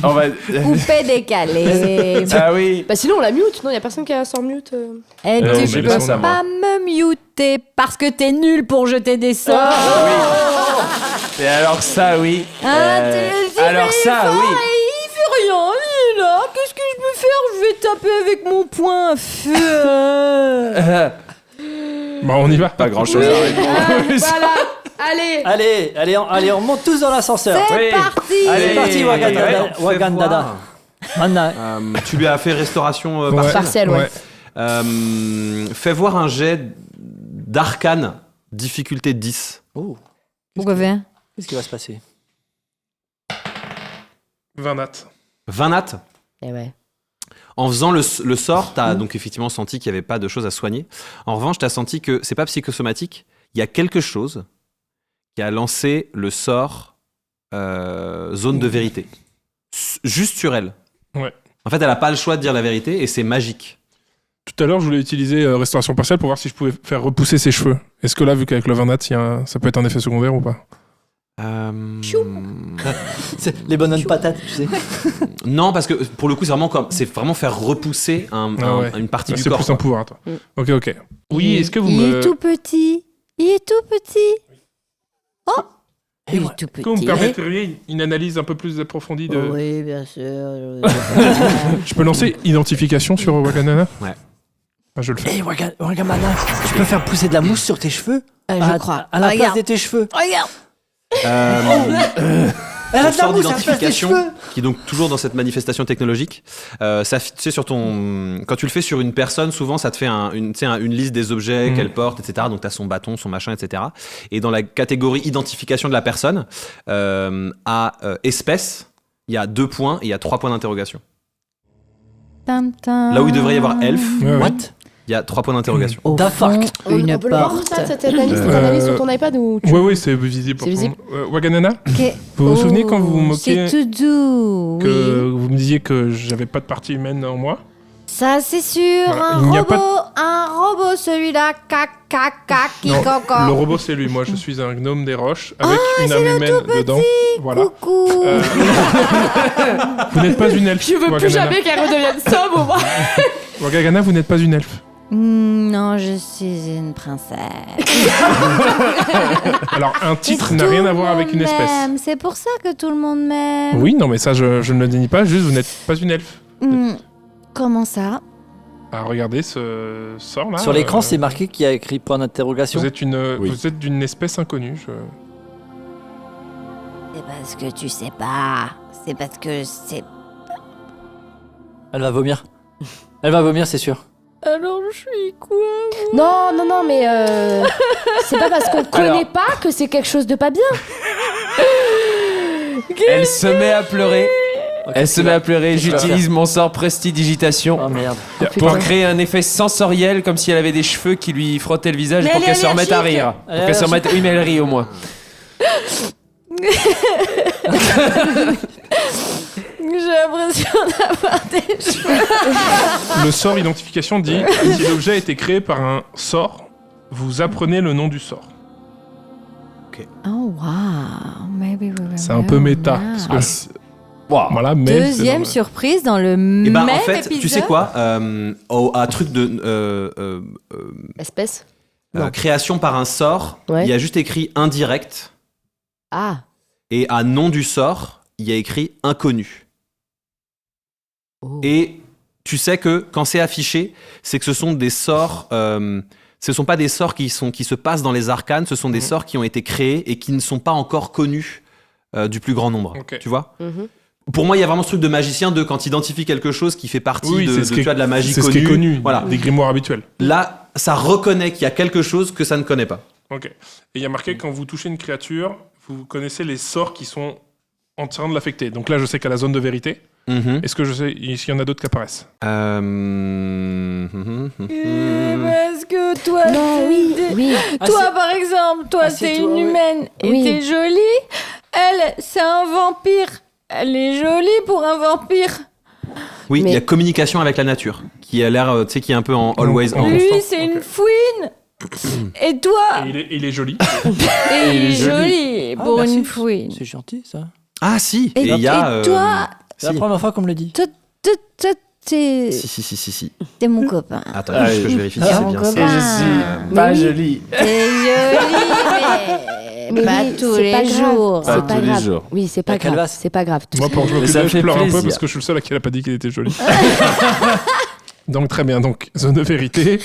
Coupé décalé. Ah oui. Bah sinon on la mute, non, y a personne qui a sans mute. Et tu peux pas me muter parce que t'es nul pour jeter des sorts. Et alors ça oui. Alors ça oui. Il fait rien, il est là. Qu'est-ce que je peux faire? Je vais taper avec mon poing à feu. Bah on y va. Pas grand chose à répondre. Voilà. Allez, on monte tous dans l'ascenseur. C'est parti. C'est parti, Wagandada. Tu lui as fait restauration partielle, ouais. Fais voir un jet d'arcane, difficulté 10. Oh. Pourquoi faire? Qu'est-ce qui va se passer? 20 nat. 20 nat? Eh ouais. En faisant le sort, t'as donc effectivement senti qu'il n'y avait pas de choses à soigner. En revanche, t'as senti que c'est pas psychosomatique. Il y a quelque chose qui a lancé le sort zone de vérité. Juste sur elle. Ouais. En fait, elle n'a pas le choix de dire la vérité et c'est magique. Tout à l'heure, je voulais utiliser restauration partielle pour voir si je pouvais faire repousser ses cheveux. Est-ce que là, vu qu'avec le 20 nat, ça peut être un effet secondaire ou pas? Les bonnes patates, tu sais. Non, parce que pour le coup, c'est vraiment faire repousser une partie du corps. C'est plus un pouvoir, toi. Ok. Oui, est-ce que vous Il est tout petit. Oh. Il est tout petit. Est-ce que vous me permettriez une analyse un peu plus approfondie de... Oui, bien sûr. Je peux lancer identification sur Waganana? Ouais. Ah, je le fais. Hey, Wagamana, tu peux faire pousser de la mousse sur tes cheveux? Je crois. À la place de tes cheveux. Regarde. Elle a de la sort mousse, elle fait des d'identification, cheveux. qui est donc toujours dans cette manifestation technologique, ça, tu sais, sur quand tu le fais sur une personne, souvent ça te fait une liste des objets qu'elle porte, etc. Donc tu as son bâton, son machin, etc. Et dans la catégorie identification de la personne, à espèce, il y a 2 points et il y a 3 points d'interrogation. Là où il devrait y avoir elf, il y a 3 points d'interrogation. Une on peut le voir porte. ça, cette analyse, ton analyse sur ton iPad ou Oui, c'est visible. C'est visible. Waganana, vous vous souvenez quand vous vous moquiez C'est tout doux, que vous me disiez que j'avais pas de partie humaine en moi? Ça, c'est sûr. Voilà, Un il n'y a robot, celui-là. Non, le robot c'est lui. Moi je suis un gnome des roches avec une âme humaine dedans. Voilà. Coucou. Vous n'êtes pas une elfe. Je veux plus Waganana. jamais qu'elle redevienne sobre, moi. Wagagana, vous n'êtes pas une elfe. Non, je suis une princesse. Alors un titre n'a rien à voir avec une espèce. C'est pour ça que tout le monde m'aime. Oui, non, mais ça je ne le dénie pas. Juste, vous n'êtes pas une elfe. Comment ça? Ah, regardez ce sort là. Sur l'écran, c'est marqué qu'il y a écrit point d'interrogation. Vous êtes d'une espèce inconnue. C'est parce que tu sais pas. C'est parce que c'est. Elle va vomir. Elle va vomir, c'est sûr. Alors je suis quoi? Non, mais c'est pas parce qu'on connaît pas que c'est quelque chose de pas bien. Elle se met à pleurer. J'utilise mon sort prestidigitation pour créer un effet sensoriel comme si elle avait des cheveux qui lui frottaient le visage Mais pour elle qu'elle est se remette à allergique. rire. Pour qu'elle se remette... Oui, mais elle rit au moins. J'ai l'impression d'avoir des cheveux. Le sort identification dit si l'objet a été créé par un sort, vous apprenez le nom du sort. Oh wow, maybe we will C'est un peu méta. Parce que voilà, mais deuxième surprise dans le Et même en fait, épisode. tu sais quoi, un truc de espèce. Création par un sort, il y a juste écrit indirect. Ah. Et à nom du sort, il y a écrit inconnu. Et tu sais que quand c'est affiché, c'est que ce sont des sorts. Ce ne sont pas des sorts qui se passent dans les arcanes, ce sont des sorts qui ont été créés et qui ne sont pas encore connus du plus grand nombre. Tu vois Pour moi, il y a vraiment ce truc de magicien de quand tu identifies quelque chose qui fait partie de la magie connue. C'est ce qui est connu, des grimoires habituels. Là, ça reconnaît qu'il y a quelque chose que ça ne connaît pas. Ok. Et il y a marqué quand vous touchez une créature, vous connaissez les sorts qui sont en train de l'affecter. Donc là, je sais qu'à la zone de vérité. Est-ce que je sais s'il y en a d'autres qui apparaissent Parce que toi, toi par exemple, toi t'es une humaine et t'es jolie. Elle, c'est un vampire. Elle est jolie pour un vampire. Oui, il y a communication avec la nature, qui a l'air, tu sais, qui est un peu en always on. Lui, c'est une fouine. Et toi il est joli. Et il est joli pour une fouine. C'est gentil, ça. Ah si. Et il y a. toi, c'est la première fois qu'on me le dit. toi, t'es... Si. T'es mon copain. Attends, que je vérifie si c'est bien ça. Je suis pas jolie. T'es jolie, mais pas tous les jours. C'est pas grave. Oui, c'est pas grave. C'est pas grave. Moi, pour jouer au plus je pleure un peu parce que je suis le seul à qui elle a pas dit qu'il était joli. Donc très bien, donc zone de vérité,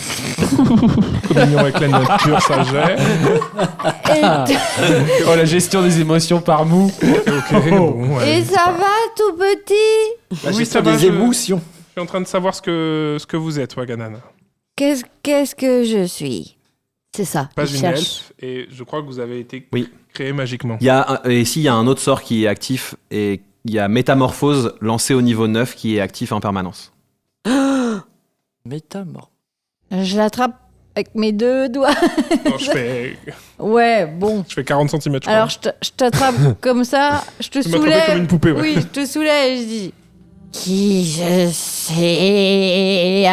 communion avec la nature, ça gère. Oh, la gestion des émotions par Mou. Bon, et ça va tout petit? Oui, ça va, émotions. Je suis en train de savoir ce que vous êtes, Waganan. Qu'est-ce que je suis? C'est ça. Pas une elfe, et je crois que vous avez été créé magiquement. Il y a un autre sort qui est actif, et il y a Métamorphose lancé au niveau 9 qui est actif en permanence. Métamorphose. Je l'attrape avec mes 2 doigts. Non, je fais... Ouais, bon. Je fais 40 cm, je crois. Alors, je t'attrape comme ça, je te soulève. Comme une poupée, ouais. Oui, je te soulève et je dis... Qui je sais...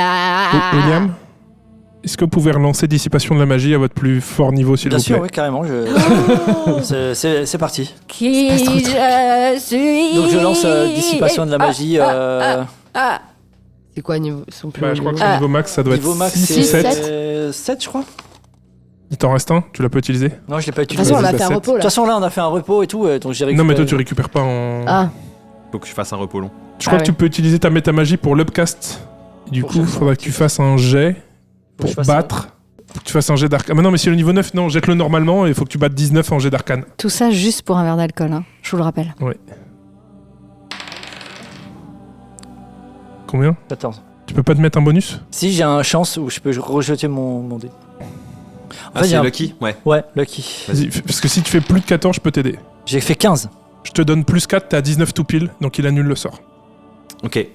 William, est-ce que vous pouvez relancer Dissipation de la magie à votre plus fort niveau, s'il vous plaît? Bien sûr, oui, carrément. C'est parti. Qui je suis... Donc, je lance Dissipation de la magie... C'est quoi niveau son plus Je crois que son niveau max, ça doit niveau être max, 6 ou 7. 7, je crois. Il t'en reste un? Tu l'as pas utilisé? Non, je l'ai pas utilisé. De toute façon, on a fait un repos, là. De toute façon, là, on a fait un repos et tout, donc j'ai récupéré... Non, mais toi, tu récupères pas en... Ah. Faut que je fasse un repos long. Je crois que tu peux utiliser ta métamagie pour l'upcast. Du coup, il faudra que tu fasses un jet pour battre Faut que tu fasses un jet d'arcane. Ah, mais non, mais c'est le niveau 9, non, jette-le normalement et il faut que tu battes 19 en jet d'arcane. Tout ça juste pour un verre d'alcool, hein. Je vous le rappelle. Oui. Combien ? 14. Tu peux pas te mettre un bonus ? Si, j'ai un chance où je peux rejeter mon dé. En fait, c'est Lucky ? Ouais. Ouais, Lucky. Vas-y, parce que si tu fais plus de 14, je peux t'aider. J'ai fait 15. Je te donne plus 4, t'es à 19 tout pile, donc il annule le sort. Ok.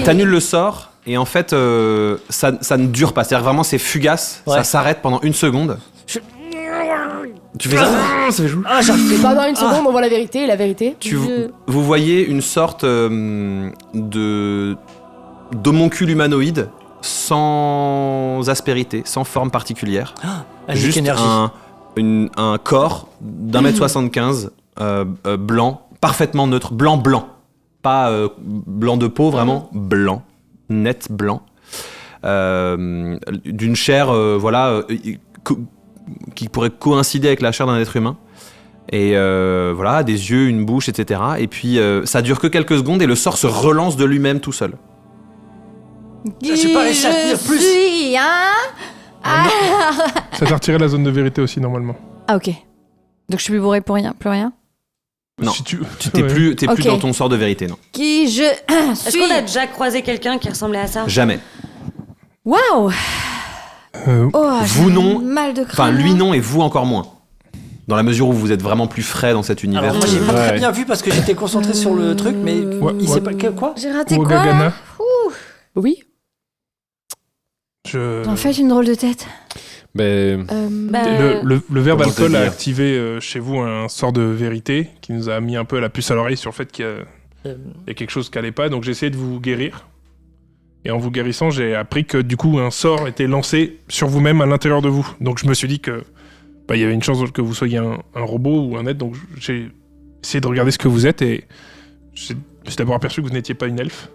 T'annules le sort, et en fait, ça ne dure pas. C'est-à-dire vraiment, c'est fugace, ça s'arrête pendant une seconde. Tu fais ça, ça fait jouer. Et pendant une seconde, on voit la vérité, et la vérité. Vous voyez une sorte d'homoncule humanoïde sans aspérité, sans forme particulière. Juste un corps d'1m75 blanc, parfaitement neutre, blanc. Pas blanc de peau, vraiment blanc, net blanc. D'une chair, qui pourrait coïncider avec la chair d'un être humain. Et voilà, des yeux, une bouche, etc. Et puis ça dure que quelques secondes et le sort se relance de lui-même tout seul. Je suis pas réussi à tenir plus. Ça t'a retiré la zone de vérité aussi normalement. Ah ok. Donc je suis plus bourré pour rien, plus rien. Non, si tu t'es plus dans ton sort de vérité, non. Qui je Est-ce qu'on a déjà croisé quelqu'un qui ressemblait à ça ? Jamais. Waouh. Vous non. Mal de crâne. Enfin, lui non et vous encore moins. Dans la mesure où vous êtes vraiment plus frais dans cet univers. Alors moi j'ai pas très bien vu parce que j'étais concentré sur le truc, mais il sait pas quoi. J'ai raté Wagagana. quoi ? Oui. En fait, une drôle de tête. Le verre d'alcool a activé chez vous un sort de vérité qui nous a mis un peu la puce à l'oreille sur le fait qu'il y a quelque chose qui n'allait pas. Donc j'ai essayé de vous guérir. Et en vous guérissant, j'ai appris que du coup un sort était lancé sur vous-même à l'intérieur de vous. Donc je me suis dit que il y avait une chance que vous soyez un robot ou un être. Donc j'ai essayé de regarder ce que vous êtes et je me suis d'abord aperçu que vous n'étiez pas une elfe.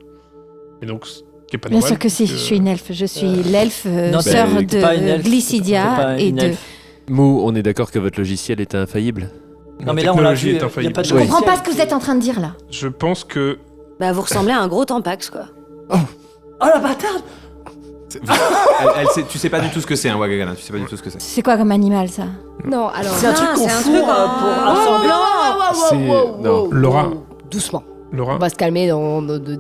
Et donc qui est pas Bien normal. sûr que si, je suis une elfe. Je suis l'elfe sœur de Glycidia et de... Mou, on est d'accord que votre logiciel est infaillible. Non mais là on l'a vu, il y a pas de Je comprends pas ce que vous êtes en train de dire là. Je pense que... Bah vous ressemblez à un gros tampax quoi. Oh la bâtarde. Tu sais pas du tout ce que c'est, Wagagana. Tu sais pas du tout ce que c'est. C'est quoi comme animal ça ? Non, alors... C'est un truc qu'on fourre pour assembler. Non, Laura. Doucement. Laura. On va se calmer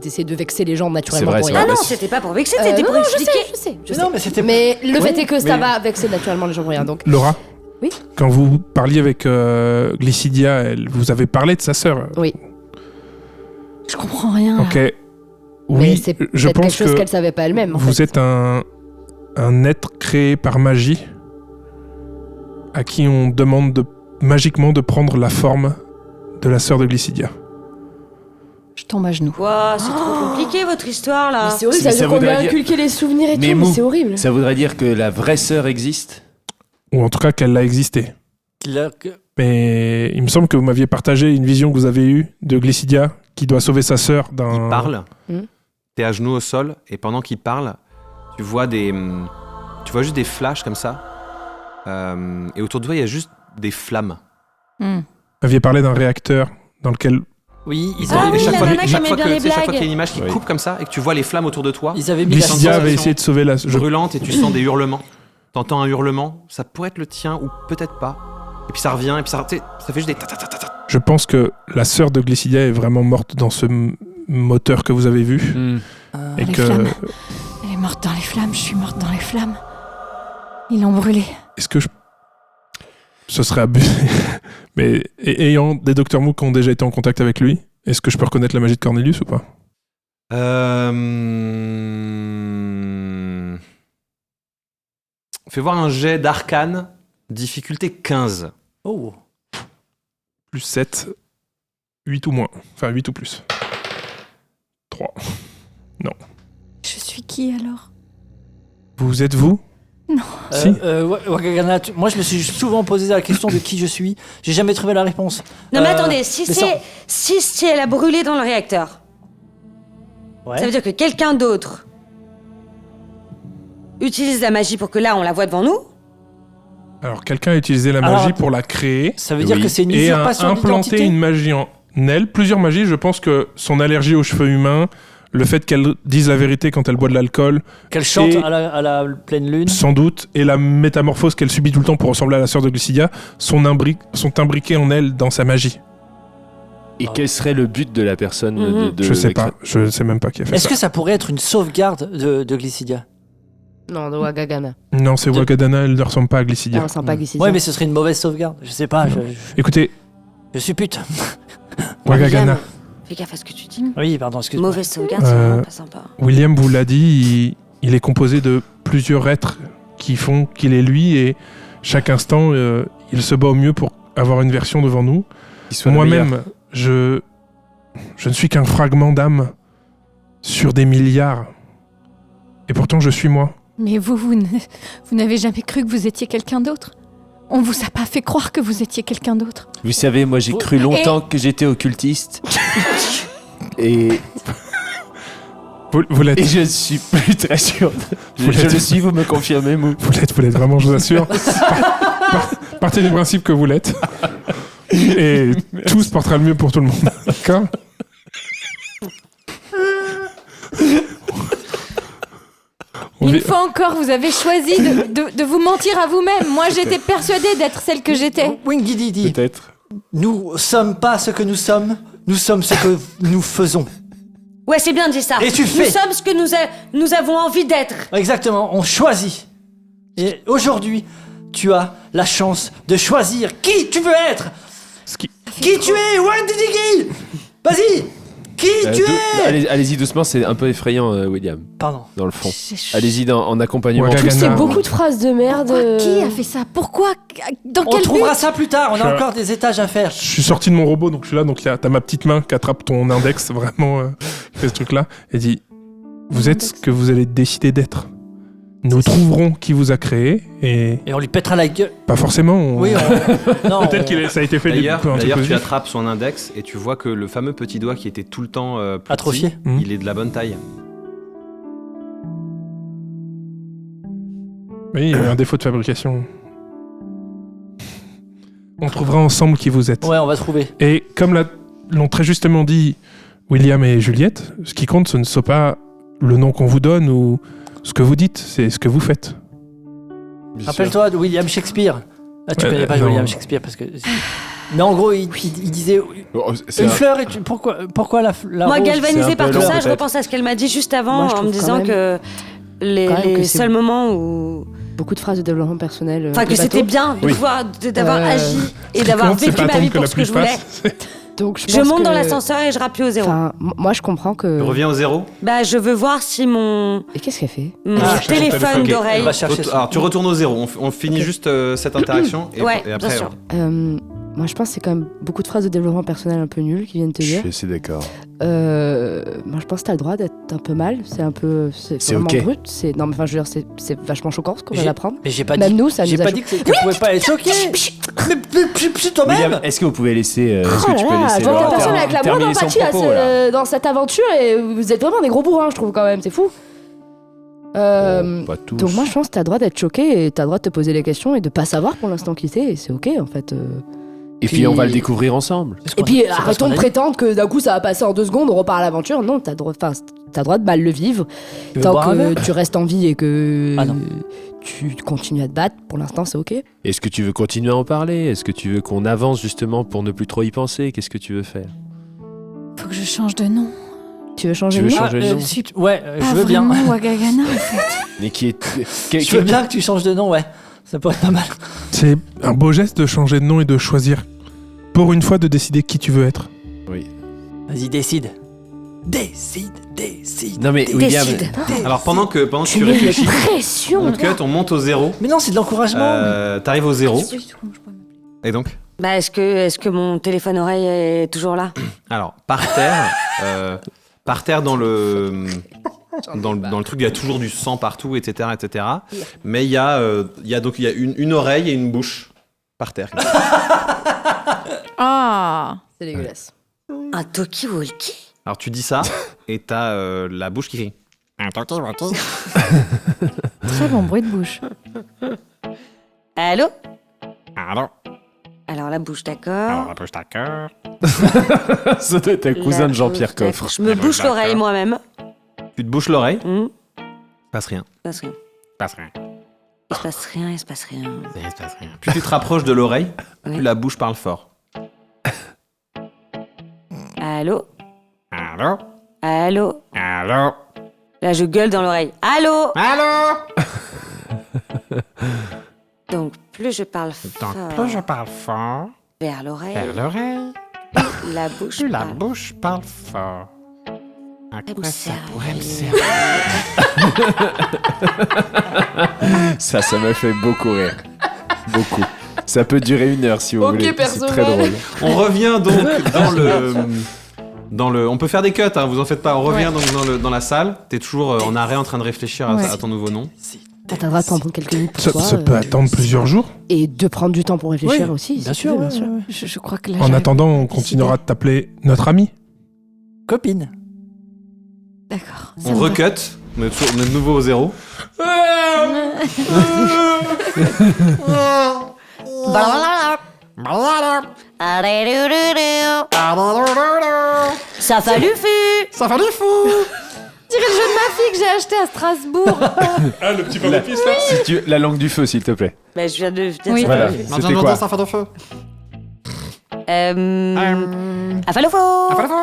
d'essayer de vexer les gens naturellement pour rien. Ah non, c'était pas pour vexer, c'était pour expliquer. Je sais. Mais le fait est que ça va vexer naturellement les gens pour rien. Donc... Laura. Oui. Quand vous parliez avec Glycidia, vous avez parlé de sa sœur. Oui. Je comprends rien. Ok. Oui, mais c'est je pense quelque chose qu'elle savait pas elle-même. Vous êtes un être créé par magie à qui on demande magiquement de prendre la forme de la sœur de Glycidia. Je tombe à genoux. Wow, c'est trop compliqué votre histoire là. Mais c'est horrible, ça veut dire qu'on lui a inculqué les souvenirs et tout, mais c'est horrible. Ça voudrait dire que la vraie sœur existe ? Ou en tout cas qu'elle a existé. Mais il me semble que vous m'aviez partagé une vision que vous avez eue de Glycidia qui doit sauver sa sœur d'un... Il parle, t'es à genoux au sol, et pendant qu'il parle, tu vois juste des flashs comme ça, et autour de toi il y a juste des flammes. Vous aviez parlé d'un réacteur dans lequel... Oui, chaque fois qu'il y a une image qui coupe comme ça et que tu vois les flammes autour de toi, Glycidia avait essayé de sauver la brûlante et tu sens des hurlements. T'entends un hurlement, ça pourrait être le tien ou peut-être pas. Et puis ça revient et puis ça fait juste des ta-ta-ta-ta-ta. Je pense que la sœur de Glycidia est vraiment morte dans ce moteur que vous avez vu. Et les que flammes. Elle est morte dans les flammes, je suis morte dans les flammes. Ils l'ont brûlée. Est-ce que ce serait abusé. Mais ayant des Dr Mou qui ont déjà été en contact avec lui, est-ce que je peux reconnaître la magie de Cornelius ou pas ? Fais voir un jet d'arcane, difficulté 15. Oh. Plus 7, 8 ou moins. Enfin, 8 ou plus. 3. Non. Je suis qui alors ? Vous êtes vous ? Non. Si. Wagagana, moi je me suis souvent posé la question de qui je suis. J'ai jamais trouvé la réponse. Non mais attendez, si elle a brûlé dans le réacteur, ça veut dire que quelqu'un d'autre utilise la magie pour que là on la voit devant nous. Alors quelqu'un a utilisé la magie pour la créer. Ça veut dire que c'est une usurpation et a implanté d'identité. une magie en elle. Plusieurs magies. Je pense que son allergie aux cheveux humains, le fait qu'elle dise la vérité quand elle boit de l'alcool. Qu'elle chante à la pleine lune. Sans doute, et la métamorphose qu'elle subit tout le temps pour ressembler à la sœur de Glycidia sont imbriqués en elle dans sa magie. Et quel serait le but de la personne Je sais pas, je sais même pas qui a fait ça. Est-ce que ça pourrait être une sauvegarde de Glycidia? Non, de Wagagana. Non, c'est Wagadana, elle ne ressemble pas à Glycidia. Elle ressemble pas à Glycidia. Ouais, mais ce serait une mauvaise sauvegarde. Je sais pas. Écoutez. Je suis pute. Wagagana. Fais gaffe à ce que tu dis. Oui, pardon, excuse-moi. Mauvaise sauvegarde, c'est vraiment pas sympa. William vous l'a dit, il est composé de plusieurs êtres qui font qu'il est lui, et chaque instant, il se bat au mieux pour avoir une version devant nous. Moi-même, je ne suis qu'un fragment d'âme sur des milliards. Et pourtant, je suis moi. Mais vous n'avez jamais cru que vous étiez quelqu'un d'autre? On vous a pas fait croire que vous étiez quelqu'un d'autre? Vous savez, moi j'ai cru longtemps que j'étais occultiste. Et... Vous l'êtes. Et je ne suis plus très sûr. Je le suis, vous me confirmez, Mou? Vous l'êtes vraiment, je vous assure. Partez du principe que vous l'êtes. Et tout se portera le mieux pour tout le monde. D'accord? Une fois encore, vous avez choisi de vous mentir à vous-même. Moi, j'étais persuadée d'être celle que j'étais. Wingididi. Peut-être. Nous sommes pas ce que nous sommes ce que nous faisons. Ouais, c'est bien dit ça. Et tu fais. Nous sommes ce que nous avons envie d'être. Exactement, on choisit. Et aujourd'hui, tu as la chance de choisir qui tu veux être. Qui tu es, Wingididi. Vas-y. Qui tu es? Allez-y doucement, c'est un peu effrayant, William. Pardon. Dans le fond. Allez-y en accompagnement. C'est beaucoup de phrases de merde. Qui a fait ça? Pourquoi? Dans quel On trouvera but? ça plus tard, on a encore des étages à faire. Je suis sorti de mon robot, donc je suis là, donc t'as ma petite main qui attrape ton index, vraiment, qui fait ce truc-là, et dit, vous êtes ce que vous allez décider d'être. Nous trouverons qui vous a créé, et on lui pètera la gueule. Pas forcément. Oui, non, peut-être que ça a été fait D'ailleurs, un truc tu positif. attrapes son index et tu vois que le fameux petit doigt qui était tout le temps petit, atrophié, il est de la bonne taille. Oui, il y a un défaut de fabrication. On trouvera ensemble qui vous êtes. Ouais, on va trouver. Et comme l'ont très justement dit William et Juliette, ce qui compte, ce ne soit pas le nom qu'on vous donne ou ce que vous dites, c'est ce que vous faites. Rappelle-toi de William Shakespeare. Ah, tu connais pas William Shakespeare parce que... Mais en gros, il disait une fleur et pourquoi la Moi, galvanisée par tout ça, je repense à ce qu'elle m'a dit juste avant en me disant que les seuls moments où... Beaucoup de phrases de développement personnel. Enfin, que c'était bien d'avoir agi et d'avoir vécu ma vie pour ce que je voulais. Donc, je monte dans l'ascenseur et je rappuie au zéro. Enfin, moi, je comprends que... Tu reviens au zéro? Bah, je veux voir si mon... Et qu'est-ce qu'elle fait? Mon téléphone d'oreille... Alors, tu retournes au zéro. On finit juste cette interaction. Et après, bien sûr. Moi, je pense que c'est quand même beaucoup de phrases de développement personnel un peu nulles qui viennent te dire. Je suis assez d'accord. Moi, je pense que t'as le droit d'être un peu mal. C'est un peu... C'est vraiment brut. Non, mais enfin, je veux dire, c'est vachement choquant ce qu'on vient d'apprendre. Mais j'ai pas Même dit... nous, ça nous a... J'ai pas dit que tu pouvais pas être choqué. Mais toi-même. William, est-ce que vous pouvez laisser... Oh là là, genre personne avec la moindre empathie dans cette aventure et vous êtes vraiment des gros bourrins, je trouve quand même. C'est fou. Pas tous. Donc moi, je pense que t'as le droit d'être choqué et t'as le droit de te poser des questions et de pas savoir pour l'instant qui c'est. Et c'est ok, en fait. Et puis on va le découvrir ensemble. Et puis arrêtons de prétendre que d'un coup ça va passer en 2 secondes, on repart à l'aventure. Non, t'as le droit de mal le vivre tant que tu restes en vie et que tu continues à te battre. Pour l'instant, c'est ok. Est-ce que tu veux continuer à en parler? Est-ce que tu veux qu'on avance justement pour ne plus trop y penser? Qu'est-ce que tu veux faire? Faut que je change de nom. Tu veux changer de nom? Ouais, je veux bien. Wagagana, en fait. Mais qui est... Je veux bien que tu changes de nom, ouais. Ça pourrait être pas mal. C'est un beau geste de changer de nom et de choisir, pour une fois, de décider qui tu veux être. Oui. Vas-y, décide. Décide. Non mais William... Alors pendant que tu réfléchis, on cut, on monte au zéro. Mais non, c'est de l'encouragement. T'arrives au zéro. Et donc? Bah, est-ce que mon téléphone oreille est toujours là? Alors, par terre dans le truc, il y a toujours du sang partout, etc., etc. Mais il y a une oreille et une bouche par terre. Ah, c'est dégueulasse. Un talkie-walkie? Alors tu dis ça et t'as la bouche qui crie. Un talkie-walkie. Très bon bruit de bouche. Allô? Alors? Alors la bouche, d'accord. Ça doit être un cousin de Jean-Pierre Coffre. Je me bouche l'oreille moi-même. Tu te bouches l'oreille. Passe rien. Passe rien. Passe rien. Il se passe rien, il se passe rien. Il se passe rien. Plus tu te rapproches de l'oreille, plus la bouche parle fort. Allô? Allô? Allô? Allô? Là, je gueule dans l'oreille. Allô? Allô? Donc, plus je parle fort. Plus je parle fort. Vers l'oreille. Vers l'oreille. La bouche Plus parle. la bouche parle fort. À quoi ça pourrait me servir? Ça me fait beaucoup rire. Beaucoup. Ça peut durer 1 heure si vous voulez. C'est très drôle. On revient donc dans le. On peut faire des cuts, hein, vous en faites pas. On revient donc dans la salle. T'es toujours en arrêt en train de réfléchir à ton nouveau nom. T'as le droit de prendre quelques minutes pour toi. Ça peut attendre plusieurs jours. Et de prendre du temps pour réfléchir aussi. Bien sûr, bien sûr. Je crois que là. En attendant, on continuera de t'appeler notre ami. Copine. D'accord. On recut. On est de nouveau au 0. Ça fait du fou. Ça fait du fou. Dirais le jeu de ma fille que j'ai acheté à Strasbourg. Ah, le petit pain d'épices là. La langue du feu, s'il te plaît. Bah, je viens de dire Oui. ça. Voilà. C'était quoi? Ça fait du feu. Affalofo.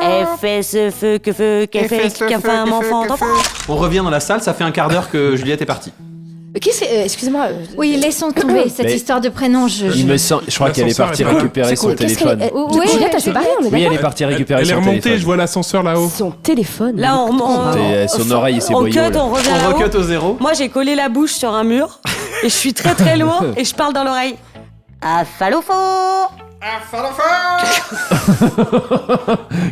Elle fait ce feu que feu qu'elle fait qu'un femme enfant d'enfant. On revient dans la salle. Ça fait un quart d'heure que Juliette est partie. Excusez-moi. Oui, laissons tomber cette histoire de prénom. Je crois qu'elle est partie récupérer son téléphone. Oui, Juliette, elle s'est barrée, on est d'accord. Oui, elle est partie récupérer Elle est son remontée, téléphone. je vois l'ascenseur là-haut. Son téléphone. Là, on remonte. Et son oreille, c'est On brouillot. cut, on revient On là-haut. recut au 0. Moi, j'ai collé la bouche sur un mur et je suis très très loin et je parle dans l'oreille. Affalofo.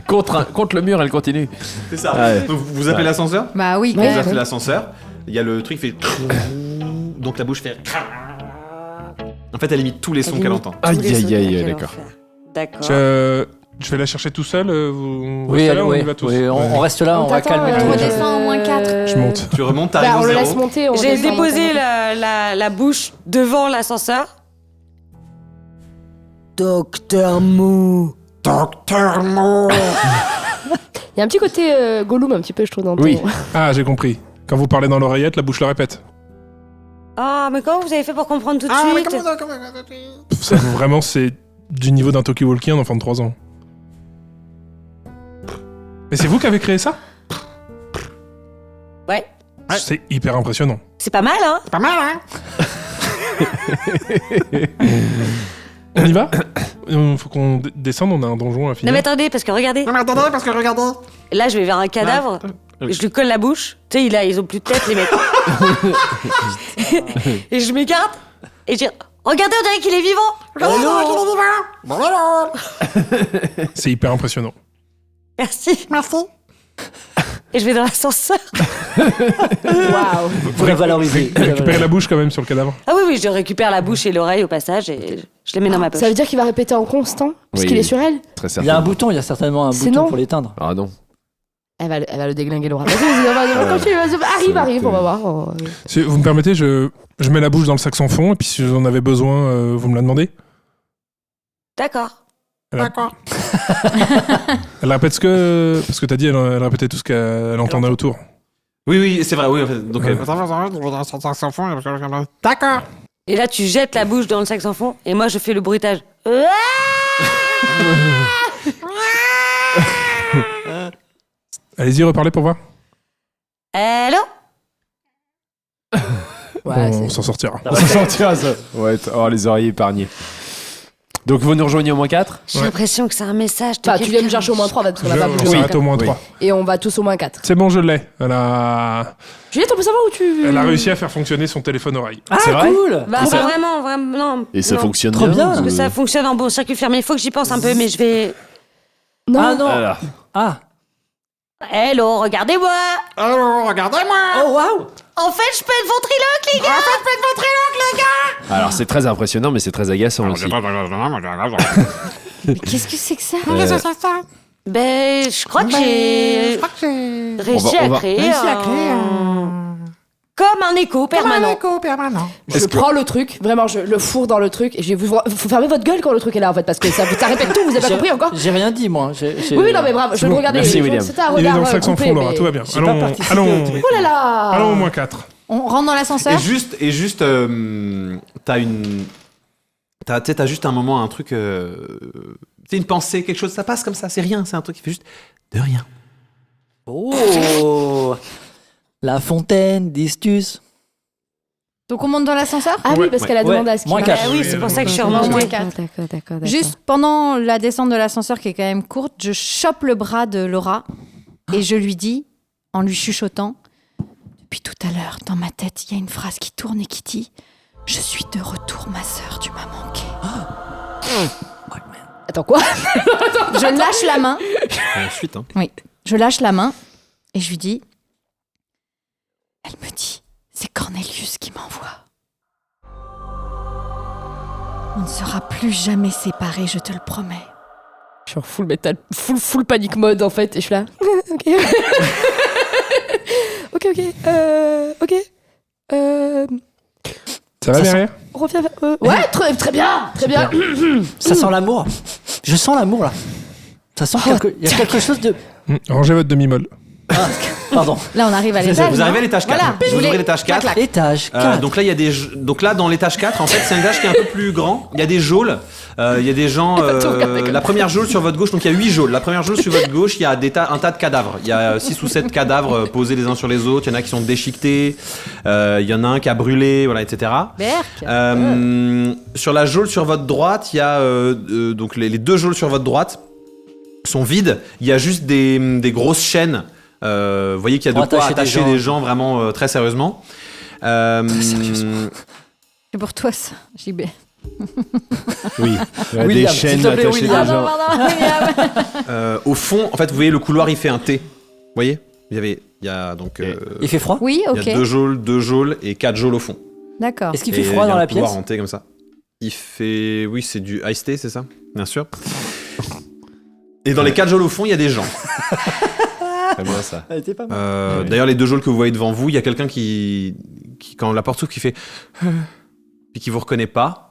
Contre le mur, elle continue. C'est ça. Ouais. Donc, vous appelez l'ascenseur. Bah oui. Vous appelez l'ascenseur. Il y a le truc qui fait. Donc la bouche fait. En fait, elle imite tous les sons qu'elle entend. Aïe, d'accord. D'accord. Je vais la chercher tout seul. Vous Oui, restez là, on y oui, va tous. oui, on reste là, on va calmer On tout le monde. redescend au moins 4. Je monte. Tu remontes, t'arrives Bah, on au le 0. laisse monter. on J'ai redescend. déposé la bouche devant l'ascenseur. Docteur Mou. Docteur Mou. Il y a un petit côté Gollum, un petit peu, je trouve, dans ton... Oui. Ah, j'ai compris. Quand vous parlez dans l'oreillette, la bouche le répète. Ah, mais comment vous avez fait pour comprendre tout de suite? Vraiment, c'est du niveau d'un Talkie-Walkie, un enfant de 3 ans. Mais c'est vous qui avez créé ça? Ouais. C'est hyper impressionnant. C'est pas mal, hein? Pas mal, hein? On y va? Faut qu'on descende, on a un donjon à Non finir. mais attendez, parce que regardez. Non mais attendez, parce que regardez. Là, je vais vers un cadavre. Je lui colle la bouche. Tu sais, ils ont plus de tête, les mecs. Et je m'écarte. Et je dis, regardez, on dirait qu'il est vivant. C'est hyper impressionnant. Merci. Merci. Et je vais dans l'ascenseur. Waouh. Faut la valoriser. Récupérer la bouche quand même sur le cadavre. Ah oui, je récupère la bouche et l'oreille au passage et je les mets dans ma poche. Ça veut dire qu'il va répéter en constant? Parce Oui. qu'il est sur elle? Très Il y a un bouton, il y a certainement un C'est bouton non. pour l'éteindre. Ah non. Elle va le déglinguer, Laura. Vas-y, continue, arrive, on va voir. Si vous me permettez, je mets la bouche dans le sac sans fond, et puis si vous en avez besoin, vous me la demandez. D'accord. D'accord. Elle répète ce que... Parce que t'as dit, elle répétait tout ce qu'elle entendait autour. Oui, c'est vrai, oui. En fait, donc, D'accord. Et là, tu jettes la bouche dans le sac sans fond et moi, je fais le bruitage. Allez-y, reparlez pour voir. Allô? On s'en sortira. On s'en sortira, ça. Ouais, les oreilles épargnées. Donc vous nous rejoignez au moins 4? J'ai l'impression que c'est un message de Bah, tu viens me quelqu'un. chercher au moins 3, parce qu'on a pas On bougé. s'arrête au moins 3. Et on va tous au moins 4. C'est bon, je l'ai. Elle a Juliette, on peut savoir où tu... Elle a réussi à faire fonctionner son téléphone oreille. Ah, cool. Bah, pas vraiment, non. Et ça non. fonctionne Trop bien. Parce que ça fonctionne en bon circuit fermé. Il faut que j'y pense un peu, mais je vais... Non. Ah non. Alors. Ah. Hello, regardez-moi. Alors, regardez-moi. Oh waouh. En fait, je peux être ventriloque, les gars. Alors c'est très impressionnant, mais c'est très agaçant aussi. Mais qu'est-ce que c'est que ça? Ben, je crois que j'ai réussi à créer un... Comme un écho permanent. Je prends le truc, vraiment, je le fourre dans le truc et faut fermer votre gueule quand le truc est là en fait, parce que ça répète tout, vous avez pas compris encore? J'ai rien dit, moi. Oui, non, mais bravo, je vais le regarder. Merci, William. C'était un Il est regard dans le sac sans coupé, fond, Laura, mais- tout va bien. J'ai pas participé au truc. Oh là là. Allons au moins 4. On rentre dans l'ascenseur. Et juste, t'as juste un moment, un truc, c'est une pensée, quelque chose, ça passe comme ça, c'est rien, c'est un truc qui fait juste de rien. Oh, la fontaine d'Istus. Donc on monte dans l'ascenseur. Ah oui, parce qu'elle a demandé à ce qu'il Moins marche. 4. Ah oui, c'est pour ça que je suis Moins remontée. 4. D'accord. Juste pendant la descente de l'ascenseur qui est quand même courte, je chope le bras de Laura et je lui dis, en lui chuchotant, depuis tout à l'heure, dans ma tête, il y a une phrase qui tourne et qui dit « Je suis de retour, ma sœur, tu m'as manqué. Attends, quoi? » Je lâche la main. Ensuite, hein. Oui, je lâche la main et je lui dis « Elle me dit, c'est Cornelius qui m'envoie. On ne sera plus jamais séparés, je te le promets. » Je suis en full métal, full panic mode en fait, et je suis là. Ok. Ok. Ça va derrière? Reviens vers... Ouais, très bien. Ça sent l'amour. Je sens l'amour, là. Ça sent il y a quelque chose de... Rangez votre demi-molle. Ah, pardon. Là, on arrive à l'étage. Vous arrivez à l'étage 4. Voilà. Vous ouvrez l'étage 4. Étage 4. Donc là, donc là, dans l'étage 4, en fait, c'est un étage qui est un peu plus grand. Il y a des geôles. Il y a des gens. La première geôle sur votre gauche, donc il y a 8 geôles. La première geôle sur votre gauche, il y a un tas de cadavres. Il y a 6 ou 7 cadavres posés les uns sur les autres. Il y en a qui sont déchiquetés. Il y en a un qui a brûlé, voilà, etc. Sur la geôle sur votre droite, il y a donc les 2 geôles sur votre droite sont vides. Il y a juste des grosses chaînes. Vous voyez qu'il y a de quoi attacher des gens vraiment très sérieusement. C'est pour toi, ça, JB. Oui, William, des chaînes attachées William. des gens. Au fond, en fait, vous voyez le couloir, il fait un T. Vous voyez il y a donc. Il fait froid? Oui, ok. Il y a 2 geôles et 4 geôles au fond. D'accord. Est-ce qu'il fait froid dans la pièce? Il y a un couloir en T comme ça. Il fait. Oui, c'est du Ice Tea, c'est ça? Bien sûr. Et dans les 4 geôles au fond, il y a des gens. Très bien ça. Elle était pas mal. D'ailleurs, les 2 geôles que vous voyez devant vous, il y a quelqu'un qui quand la porte s'ouvre, qui fait puis qui vous reconnaît pas.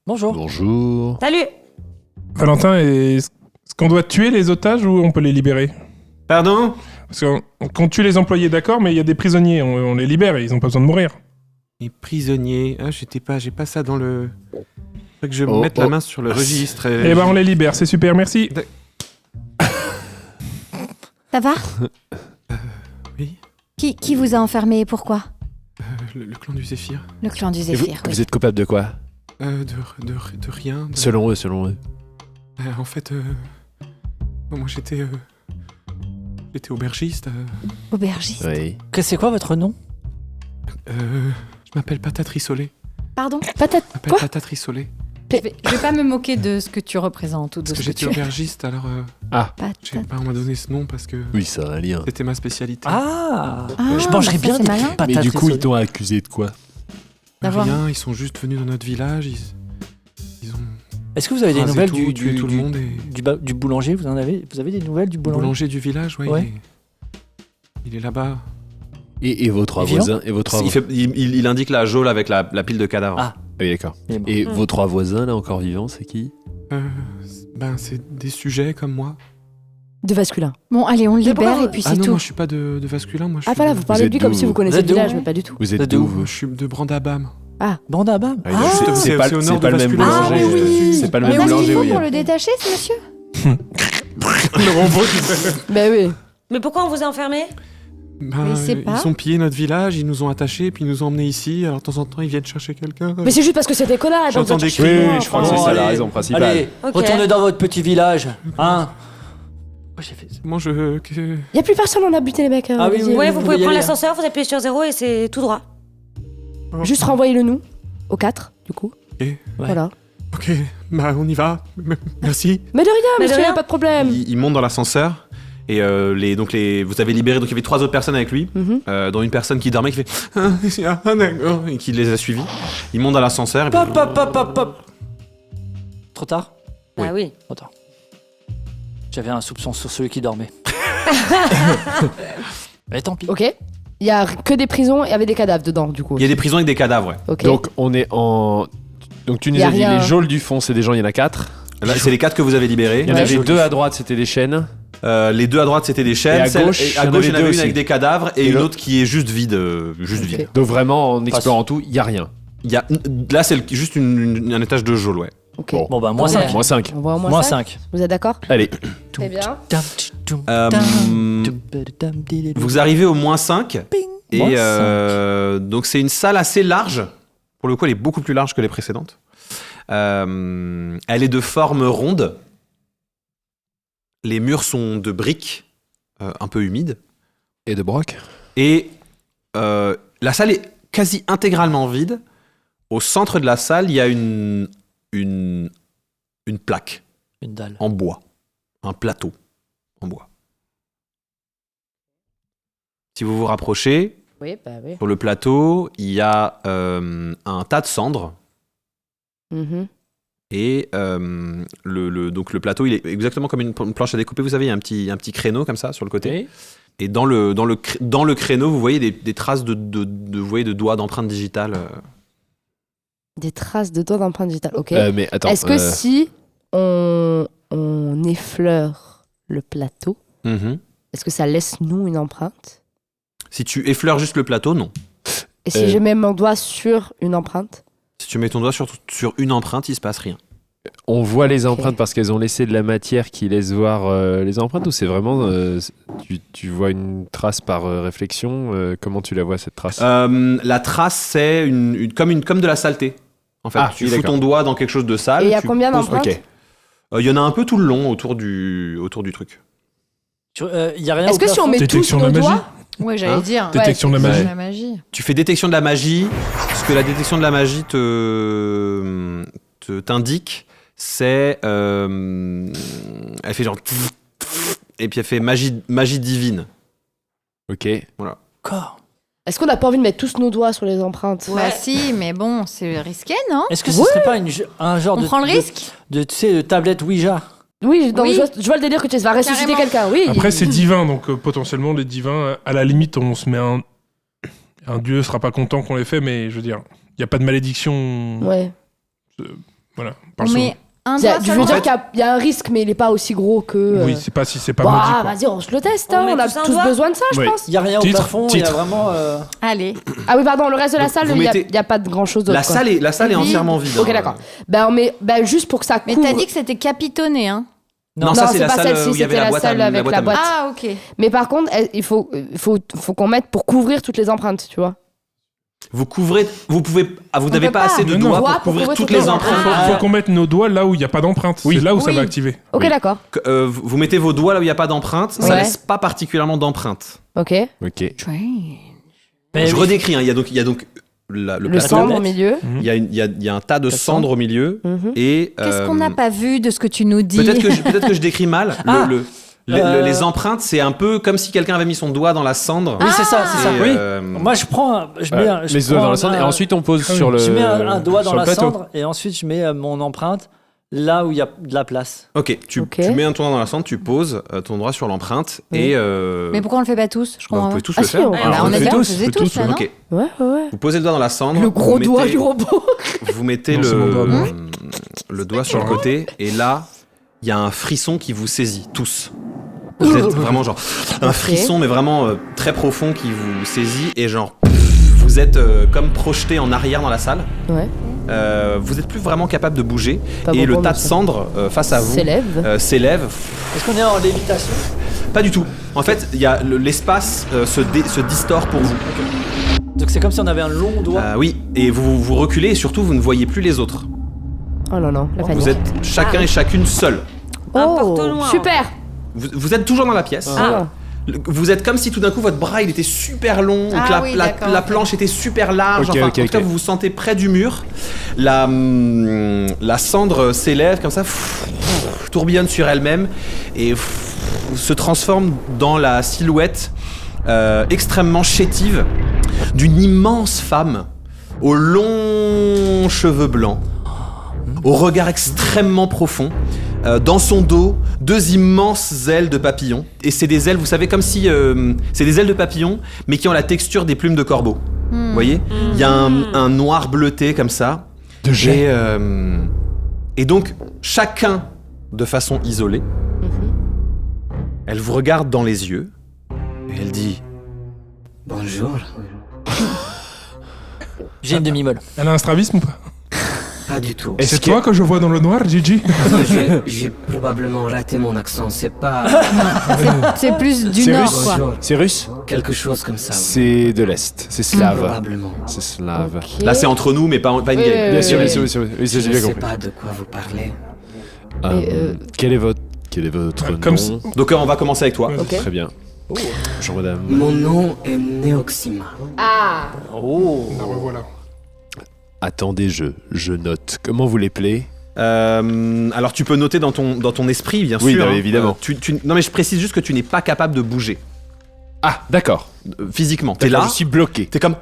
Bonjour. Bonjour. Salut. Valentin, est-ce qu'on doit tuer les otages ou on peut les libérer? Pardon? Parce qu'on tue les employés, d'accord, mais il y a des prisonniers, on les libère et ils ont pas besoin de mourir. Les prisonniers. Ah, j'ai pas ça dans le. Faut que je mette la main sur le registre. Eh ben, on les libère, c'est super, merci. Ça va? Oui. Qui vous a enfermé et pourquoi? Le clan du Zéphyr. Le clan du Et Zéphyr, oui. vous êtes coupable de quoi? De rien. Selon eux. En fait, moi j'étais aubergiste. Aubergiste. Oui. C'est quoi votre nom? Je m'appelle Patate Rissolé. Pardon? Patate. Je m'appelle Quoi? Patate Rissolé. Je vais pas me moquer de ce que tu représentes ou de Parce que ce que j'étais tu es. aubergiste, alors. On m'a donné ce nom parce que. Oui, ça a un lien. C'était ma spécialité. Je mangerais bah bien ça, des c'est malin. patates. Mais du coup, rissolées. ils t'ont accusé de quoi? D'avoir- Rien, ils sont juste venus dans notre village. Ils ont. Est-ce que vous avez des rasé nouvelles tout, tué tout le monde du boulanger? Vous avez des nouvelles du Le boulanger? boulanger du village, ouais. Ouais. Il est là-bas. Et vos 3 Et vivant? voisins Il indique la geôle avec la pile de cadavres. Ah. Oui, d'accord. Il est mort. Et vos 3 voisins, là, encore vivants, c'est qui? C'est des sujets comme moi. De Vasculin. Bon, allez, on le libère pourquoi- et puis Ah c'est non, tout. moi je suis pas de Vasculin. Moi, je Ah suis voilà, de- vous parlez de lui comme si vous connaissez Vous le êtes d'où? village, mais pas du tout. Vous êtes de d'où, où vous? Je suis de Brandabam. Bandabam. Ah, juste- c'est pas au nord c'est de pas le même Vasculin. Ah, mais boulanger. oui. C'est pas le Mais même qu'est-ce boulanger, qu'il faut oui. pour le détacher, ce monsieur? Le robot qui fait. Ben oui. Mais pourquoi on vous a enfermé? Mais c'est pas. Ils ont pillé notre village, ils nous ont attachés, puis ils nous ont emmenés ici. Alors de temps en temps, ils viennent chercher quelqu'un. Mais c'est juste parce que c'était connard. et donc J'entends vous des cherchez cris. plus loin, je crois que c'est enfin. ça la allez. raison principale. Allez, Ok. retournez dans votre petit village. Hein? J'ai fait ça. Moi, Y a plus personne, on a buté les mecs. Ah oui, vas-y. oui, Ouais, vous vous pouvez pouvez y prendre aller, l'ascenseur, vous appuyez sur 0 et c'est tout droit. Juste renvoyez-le nous. Au 4, du coup. Ok. Voilà. Ok, bah on y va. Merci. Mais de rien, Mais de monsieur, rien. pas de problème. Il monte dans l'ascenseur. Et vous avez libéré, donc il y avait 3 autres personnes avec lui, dont une personne qui dormait, qui fait ah, d'accord, et qui les a suivis. Il monte dans l'ascenseur. Et puis, Pop. Trop tard? Ah oui. Trop tard. J'avais un soupçon sur celui qui dormait. Mais tant pis. Ok. Il y a que des prisons et avec des cadavres dedans, du coup. Il y a des prisons avec des cadavres, ouais. Ok. Donc on est en. Donc tu nous as dit les geôles du fond, c'est des gens, il y en a 4. Là, c'est les 4 que vous avez libérés. Il y en avait 2 à droite, c'était des chaînes. Les 2 à droite, c'était des chaînes. Et à gauche, il y en avait une aussi. avec des cadavres et une autre qui est juste vide. Ok. Donc vraiment, en explorant tout, il n'y a rien. Là, c'est juste un étage de geôle, ouais. Ok. Bon bah moins 5. Moins 5. On va au moins Moins 5. 5. Vous êtes d'accord? Allez. Très bien. Vous arrivez au moins 5. Et Moins donc, c'est une salle assez large. Pour le coup, elle est beaucoup plus large que les précédentes. Elle est de forme ronde. Les murs sont de briques, un peu humides. Et de broc. Et la salle est quasi intégralement vide. Au centre de la salle, il y a une plaque. Une dalle. En bois. Un plateau en bois. Si vous vous rapprochez, Oui. sur le plateau, il y a un tas de cendres. Mhm. Et donc le plateau, il est exactement comme une planche à découper. Vous savez, il y a un petit créneau comme ça sur le côté. Et dans le créneau, vous voyez des traces de doigts, d'empreintes digitales. Des traces de doigts d'empreintes digitales. Ok. Mais attends. Est-ce que si on effleure le plateau, est-ce que ça laisse nous une empreinte? Si tu effleures juste le plateau, non. Et si je mets mon doigt sur une empreinte? Si tu mets ton doigt sur une empreinte, il se passe rien. On voit les empreintes parce qu'elles ont laissé de la matière qui laisse voir les empreintes, ou c'est vraiment tu vois une trace par réflexion? Comment tu la vois, cette trace? La trace, c'est comme de la saleté. En fait, tu fous ton doigt dans quelque chose de sale. Et il y a combien d'empreintes? Il y en a un peu tout le long autour du truc. Y a rien. Est-ce que si on met tous nos doigts? Ouais, j'allais dire. Détection de la magie. Tu fais détection de la magie. Ce que la détection de la magie t'indique, c'est elle fait genre et puis elle fait magie divine. Ok. Voilà. D'accord. Est-ce qu'on n'a pas envie de mettre tous nos doigts sur les empreintes? Bah si, mais bon, c'est risqué, non? Est-ce que ce serait pas un genre On de. prend le risque? Tu sais, de tablette Ouija? Oui, je vois le délire que tu vas ressusciter quelqu'un, oui. Après, c'est divin, donc potentiellement, les divins, à la limite, on se met un dieu sera pas content qu'on l'ait fait, mais je veux dire, il n'y a pas de malédiction. Ouais. Voilà. Mais un Je doigt veux seulement. dire qu'il y a un risque, mais il n'est pas aussi gros que. Oui, c'est pas si c'est pas maudit. Quoi. Vas-y, on se le teste, hein, met on a tous un tous doigt besoin de ça, je Oui. pense. Il y a rien au plafond, il y a vraiment. Allez. Ah oui, pardon, le reste de la Donc, salle, vous il mettez- n'y a pas de grand chose d'autre. La salle est entièrement vide. Ok, hein. d'accord. On met juste pour que ça Mais couvre. t'as dit que c'était capitonné, hein? Non, ça c'est la pas salle celle-ci, où il y avait c'était la la boîte salle avec la boîte. Ah, ok. Mais par contre, il faut qu'on mette pour couvrir toutes les empreintes, tu vois. Vous n'avez peut pas assez de Non, doigts doigts pour couvrir pour toutes les empreintes. Il faut qu'on mette nos doigts là où il n'y a pas d'empreinte. C'est là où ça va activer. Ok, d'accord. Vous mettez vos doigts là où il n'y a pas d'empreinte, ça Ouais. laisse pas particulièrement d'empreinte. Ok. Ok. Je redécris, hein. Il y a donc le plateau. cendre au milieu. Il y a un tas de cendres au milieu. Et Qu'est-ce qu'on n'a pas vu de ce que tu nous dis? peut-être que je décris mal. Ah. Les empreintes, c'est un peu comme si quelqu'un avait mis son doigt dans la cendre. Oui, c'est ça, c'est ça. Et, Oui. Moi, je prends. Je mets un doigts dans la cendre et ensuite on pose sur le. Je mets un doigt dans sur le la plateau. cendre et ensuite je mets mon empreinte là où il y a de la place. Ok, tu mets un doigt dans la cendre, tu poses ton doigt sur l'empreinte et. Mais pourquoi on le fait pas tous? Je comprends vous pouvez pas. tous le faire. On a dit qu'on faisait tous, là, non? Ok. Ouais. Vous posez le doigt dans la cendre. Le gros vous doigt mettez- du robot. Vous mettez Non, c'est mon doigt, moi. le doigt sur le côté et là, il y a un frisson qui vous saisit tous. Vous êtes vraiment genre un frisson mais vraiment très profond qui vous saisit et genre vous êtes comme projeté en arrière dans la salle. Ouais. Vous êtes plus vraiment capable de bouger Pas et beaucoup, le tas mais de ça. cendres face à vous S'élève. Est-ce qu'on est en lévitation? Pas du tout. En fait, il y a l'espace se distord pour vous. Donc c'est comme si on avait un long doigt. Oui, et vous reculez et surtout vous ne voyez plus les autres. Oh non, la panique. Vous êtes chacun et chacune seul. Oh, super. Vous êtes toujours dans la pièce. Ah. Vous êtes comme si tout d'un coup votre bras il était super long, ou Ah que oui, la d'accord. planche était super large. Ok, Enfin, ok, en tout cas, ok. vous vous sentez près du mur. La cendre s'élève comme ça, tourbillonne sur elle-même et se transforme dans la silhouette extrêmement chétive d'une immense femme aux longs cheveux blancs, au regard extrêmement profond, dans son dos 2 immenses ailes de papillon. Et c'est des ailes, vous savez, comme si c'est des ailes de papillon, mais qui ont la texture des plumes de corbeau. Vous voyez ? Il y a un noir bleuté comme ça. De jet. Et donc, chacun de façon isolée, elle vous regarde dans les yeux et elle dit « Bonjour ». J'ai une demi-molle. Elle a un strabisme ou pas? Pas du tout. Et c'est toi que je vois dans le noir, Gigi? J'ai probablement raté mon accent, c'est pas... C'est plus du nord, russe. quoi. C'est russe? Quelque chose comme ça. C'est de l'Est, c'est slave. Probablement. C'est slave. Ok. Là, c'est entre nous, mais pas une game. Bien sûr, oui. bien sûr, bien sûr. Oui, ça, Je j'ai ne bien sais compris. pas de quoi vous parlez. Quel est votre comme nom? Donc, on va commencer avec toi. Ok. Très bien. Bonjour, madame. Mon nom est Neoxima. Ah. Oh. Ah, voilà. Attendez, je note. Comment vous l'appelez? Alors, tu peux noter dans ton esprit, bien Oui, sûr. non, évidemment. Non, mais je précise juste que tu n'es pas capable de bouger. Ah, d'accord. Physiquement. T'es D'accord, là. je suis bloqué. T'es comme...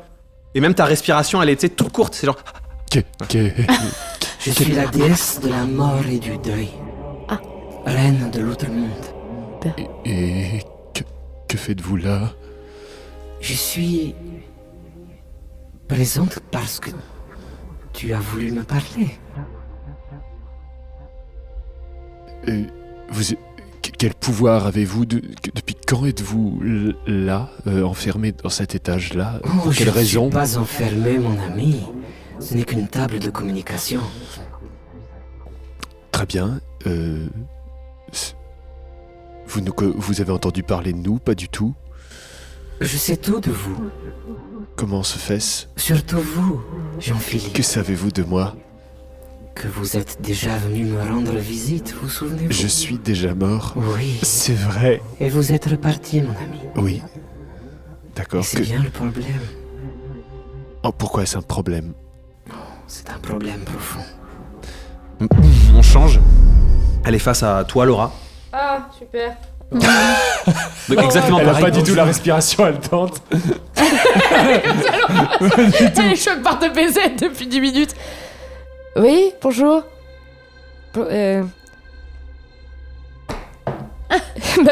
Et même ta respiration, elle est toute courte. C'est genre... Je suis la déesse de la mort et du deuil. Reine de l'outre-monde. Et que faites-vous là? Je suis présente parce que tu as voulu me parler. Quel pouvoir avez-vous depuis quand êtes-vous là, enfermé dans cet étage-là? Pour quelle raison? Je ne suis pas enfermé, mon ami. Ce n'est qu'une table de communication. Très bien. Vous avez entendu parler de nous? Pas du tout. Je sais tout de vous. Comment se fait-ce? Surtout vous, Jean-Philippe. Que savez-vous de moi? Que vous êtes déjà venu me rendre visite, vous souvenez-vous? Je suis déjà mort. Oui. C'est vrai. Et vous êtes reparti, mon ami. Oui. D'accord. C'est bien le problème. Oh, pourquoi est-ce un problème? C'est un problème profond. On change. Elle est face à toi, Laura. Ah, super. Donc, exactement Elle a pareil. pas du tout la respiration haletante. Elle est choc par de baiser depuis 10 minutes. Oui, bonjour. Bah,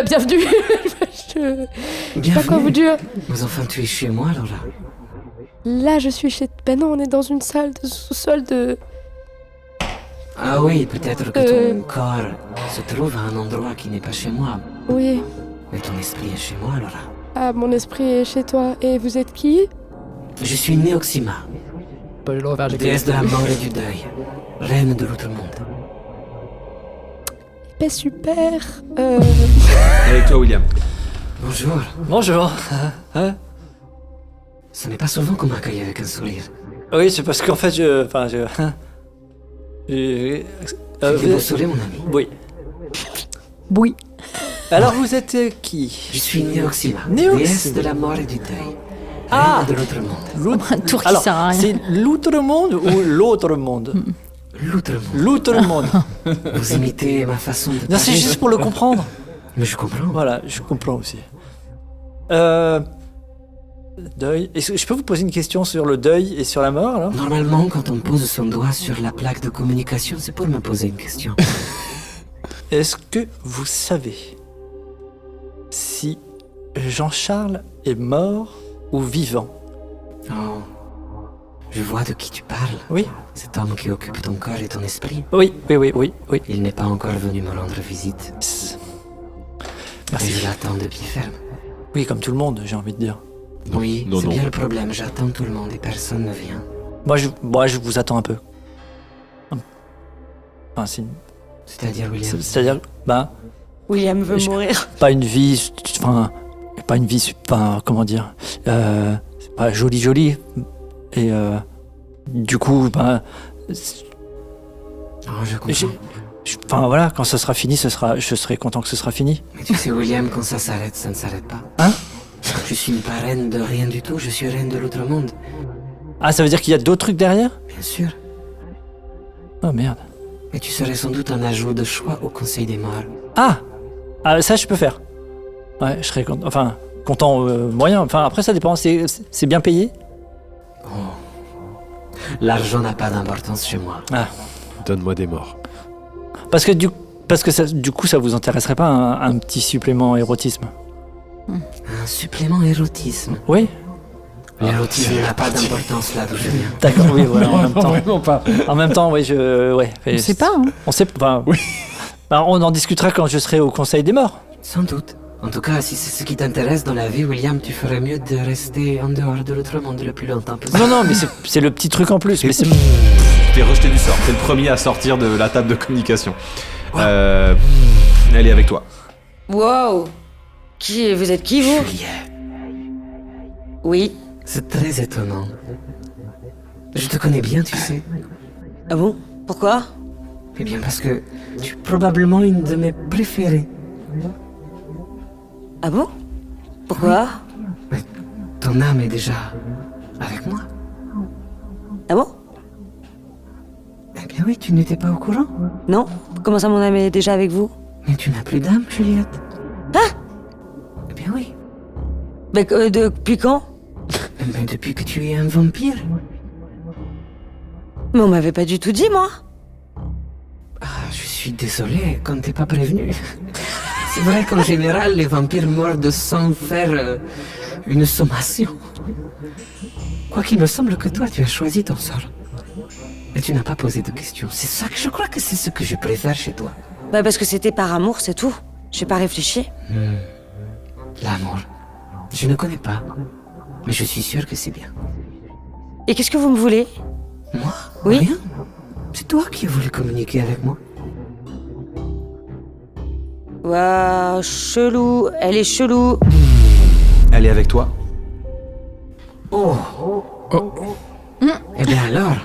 bienvenue. Je sais pas quoi vous dire. Mais enfin, tu es chez moi, Laura. Là, je suis chez... Ben non, on est dans une salle de sous-sol de... Ah oui, peut-être que ton corps se trouve à un endroit qui n'est pas chez moi. Oui. Mais ton esprit est chez moi, Laura. Ah, mon esprit est chez toi. Et vous êtes qui? Je suis Neoxima, déesse de la mort et du deuil, reine de l'outre-monde. Ben super. Avec toi, William. Bonjour. Bonjour. Ce n'est pas souvent qu'on m'accueille avec un sourire. Oui, c'est parce qu'en fait, C'était beau sourire, mon ami. Oui. Oui. Alors vous êtes qui? Je suis Neoxima, déesse de la mort et du deuil. Ah, reine de l'outre-monde. Un tour qui alors, sert à rien. c'est l'outre-monde ou l'autre monde? L'outre-monde. L'outre-monde. Vous imitez ma façon de parler. Non, c'est juste pour le comprendre. Mais je comprends. Voilà, je comprends aussi. Deuil. Est-ce que je peux vous poser une question sur le deuil et sur la mort, alors? Normalement, quand on pose son doigt sur la plaque de communication, c'est pour me poser une question. Est-ce que vous savez si Jean-Charles est mort ou vivant? Oh, je vois de qui tu parles. Oui. Cet homme qui occupe ton corps et ton esprit. Oui. Il n'est pas encore venu me rendre visite. Merci. Et je l'attends de pied ferme. Oui, comme tout le monde, j'ai envie de dire. Non, oui, non, c'est non. bien le problème. J'attends tout le monde et personne ne vient. Moi, je vous attends un peu. Enfin, C'est-à-dire, William? C'est-à-dire, William veut mourir. pas une vie, comment dire, c'est pas joli, et du coup, je comprends. Voilà, quand ça sera fini, je serai content que ce sera fini. Mais tu sais, William, quand ça s'arrête, ça ne s'arrête pas. Hein? Je suis pas reine de rien du tout, je suis reine de l'outre-monde. Ah, ça veut dire qu'il y a d'autres trucs derrière? Bien sûr. Oh merde. Et tu serais sans doute un ajout de choix au Conseil des morts. Ah, ça je peux faire. Ouais, je serais content moyen. Enfin, après ça dépend, c'est bien payé? L'argent n'a pas d'importance chez moi. Ah. Donne-moi des morts. Parce que Parce que du coup, ça vous intéresserait pas un petit supplément érotisme? Un supplément érotisme? Oui. L'érotisme n'a pas d'importance là d'où je viens. D'accord, oui, voilà, en même temps. Vraiment pas. En même temps, oui, On sait pas, hein. On sait pas. Oui. On en discutera quand je serai au Conseil des morts. Sans doute. En tout cas, si c'est ce qui t'intéresse dans la vie, William, tu ferais mieux de rester en dehors de l'autre monde le plus longtemps possible. Non, mais c'est le petit truc en plus. Mais c'est... T'es rejeté du sort. T'es le premier à sortir de la table de communication. Elle est avec toi. Wow. Vous êtes qui, vous? Juliette. Oui. C'est très étonnant. Je te connais bien, tu sais. Ah bon? Pourquoi? Eh bien, parce que tu es probablement une de mes préférées. Ah bon? Pourquoi? Mais ton âme est déjà avec moi. Ah bon? Eh bien oui, tu n'étais pas au courant? Non? Comment ça, mon âme est déjà avec vous? Mais tu n'as plus d'âme, Juliette. Ah! Eh bien oui. Mais depuis quand? Mais depuis que tu es un vampire. Mais on m'avait pas du tout dit, moi. Ah, je suis désolé, quand t'es pas prévenu. C'est vrai qu'en général, les vampires meurent sans faire une sommation. Quoiqu'il me semble que toi, tu as choisi ton sort. Et tu n'as pas posé de questions. C'est ça que je crois que c'est ce que je préfère chez toi. Bah parce que c'était par amour, c'est tout. J'ai pas réfléchi. L'amour. Je ne connais pas. Mais je suis sûr que c'est bien. Et qu'est-ce que vous me voulez? Moi? Oui. Rien. C'est toi qui as voulu communiquer avec moi. Waouh, chelou. Elle est chelou. Elle est avec toi. Oh. Eh bien alors.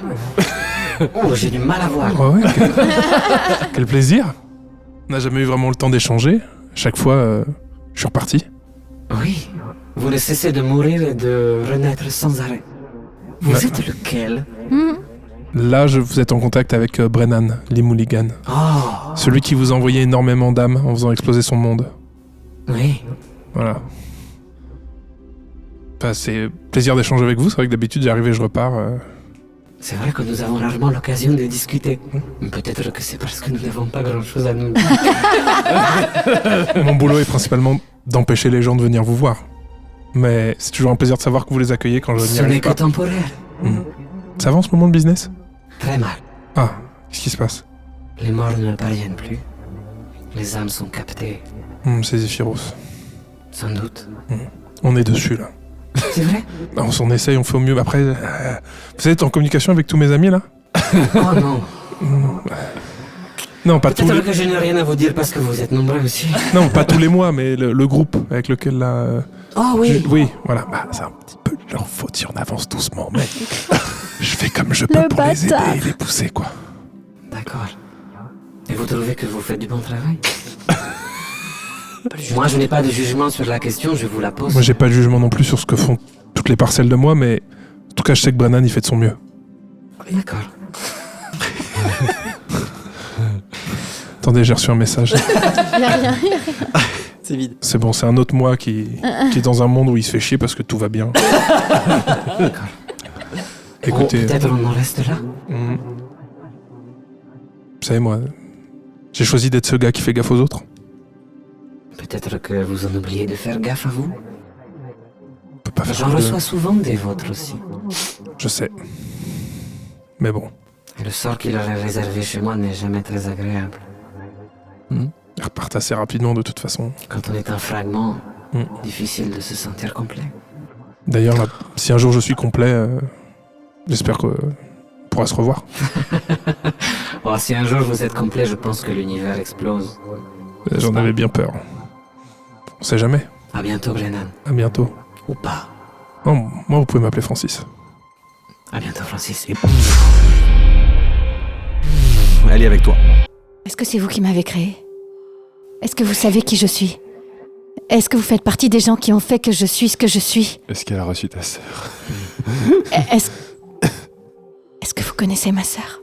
Oh, j'ai du mal à voir. Ouais, quel plaisir. On n'a jamais eu vraiment le temps d'échanger. Chaque fois, je suis reparti. Oui. Vous ne cessez de mourir et de renaître sans arrêt. Vous Ouais. êtes lequel? Là, vous êtes en contact avec Brennan, Lee Mulligan. Oh. Celui qui vous a envoyé énormément d'âmes en faisant exploser son monde. Oui. Voilà. Enfin, c'est plaisir d'échanger avec vous. C'est vrai que d'habitude, j'arrive et je repars. C'est vrai que nous avons rarement l'occasion de discuter. Peut-être que c'est parce que nous n'avons pas grand-chose à nous dire. Mon boulot est principalement d'empêcher les gens de venir vous voir. Mais c'est toujours un plaisir de savoir que vous les accueillez quand je n'y Ce arrive n'est que pas. temporaire. Ça va en ce moment le business? Très mal. Ah, qu'est-ce qui se passe? Les morts ne parviennent plus. Les âmes sont captées. C'est Zephyros. Sans doute. On est dessus là. C'est vrai? On s'en essaye, on fait au mieux. Après, vous êtes en communication avec tous mes amis là? Oh non. Non, pas tous Peut-être les... que je n'ai rien à vous dire parce que vous êtes nombreux aussi. Non, pas tous les mois, mais le groupe avec lequel là... Oh oui. Oui, voilà. Bah, c'est un petit peu leur faute si on avance doucement, mais je fais comme je peux pour les aider et les pousser, quoi. D'accord. Et vous trouvez que vous faites du bon travail? Moi, je n'ai pas de jugement sur la question, je vous la pose. Moi, j'ai pas de jugement non plus sur ce que font toutes les parcelles de moi, mais en tout cas, je sais que Brennan, il fait de son mieux. D'accord. Attendez, j'ai reçu un message. Y a rien. C'est vide. C'est bon, c'est un autre moi qui est dans un monde où il se fait chier parce que tout va bien. D'accord. Écoutez, Peut-être on en reste là. vous savez, moi, j'ai choisi d'être ce gars qui fait gaffe aux autres. Peut-être que vous en oubliez de faire gaffe à vous. On peut pas faire J'en de- reçois souvent des vôtres aussi. Je sais. Mais bon, Et le sort qu'il aurait réservé chez moi n'est jamais très agréable. ils repartent assez rapidement de toute façon. Quand on est un fragment, difficile de se sentir complet. D'ailleurs, là, si un jour je suis complet, j'espère qu'on pourra se revoir. Oh, si un jour vous êtes complet, je pense que l'univers explose. J'en avais bien peur. On sait jamais. À bientôt, Brennan. À bientôt. Ou pas. Oh, moi, vous pouvez m'appeler Francis. À bientôt, Francis. Et... Elle est avec toi. Est-ce que c'est vous qui m'avez créé? Est-ce que vous savez qui je suis? Est-ce que vous faites partie des gens qui ont fait que je suis ce que je suis? Est-ce qu'elle a reçu ta sœur? Est-ce que vous connaissez ma sœur?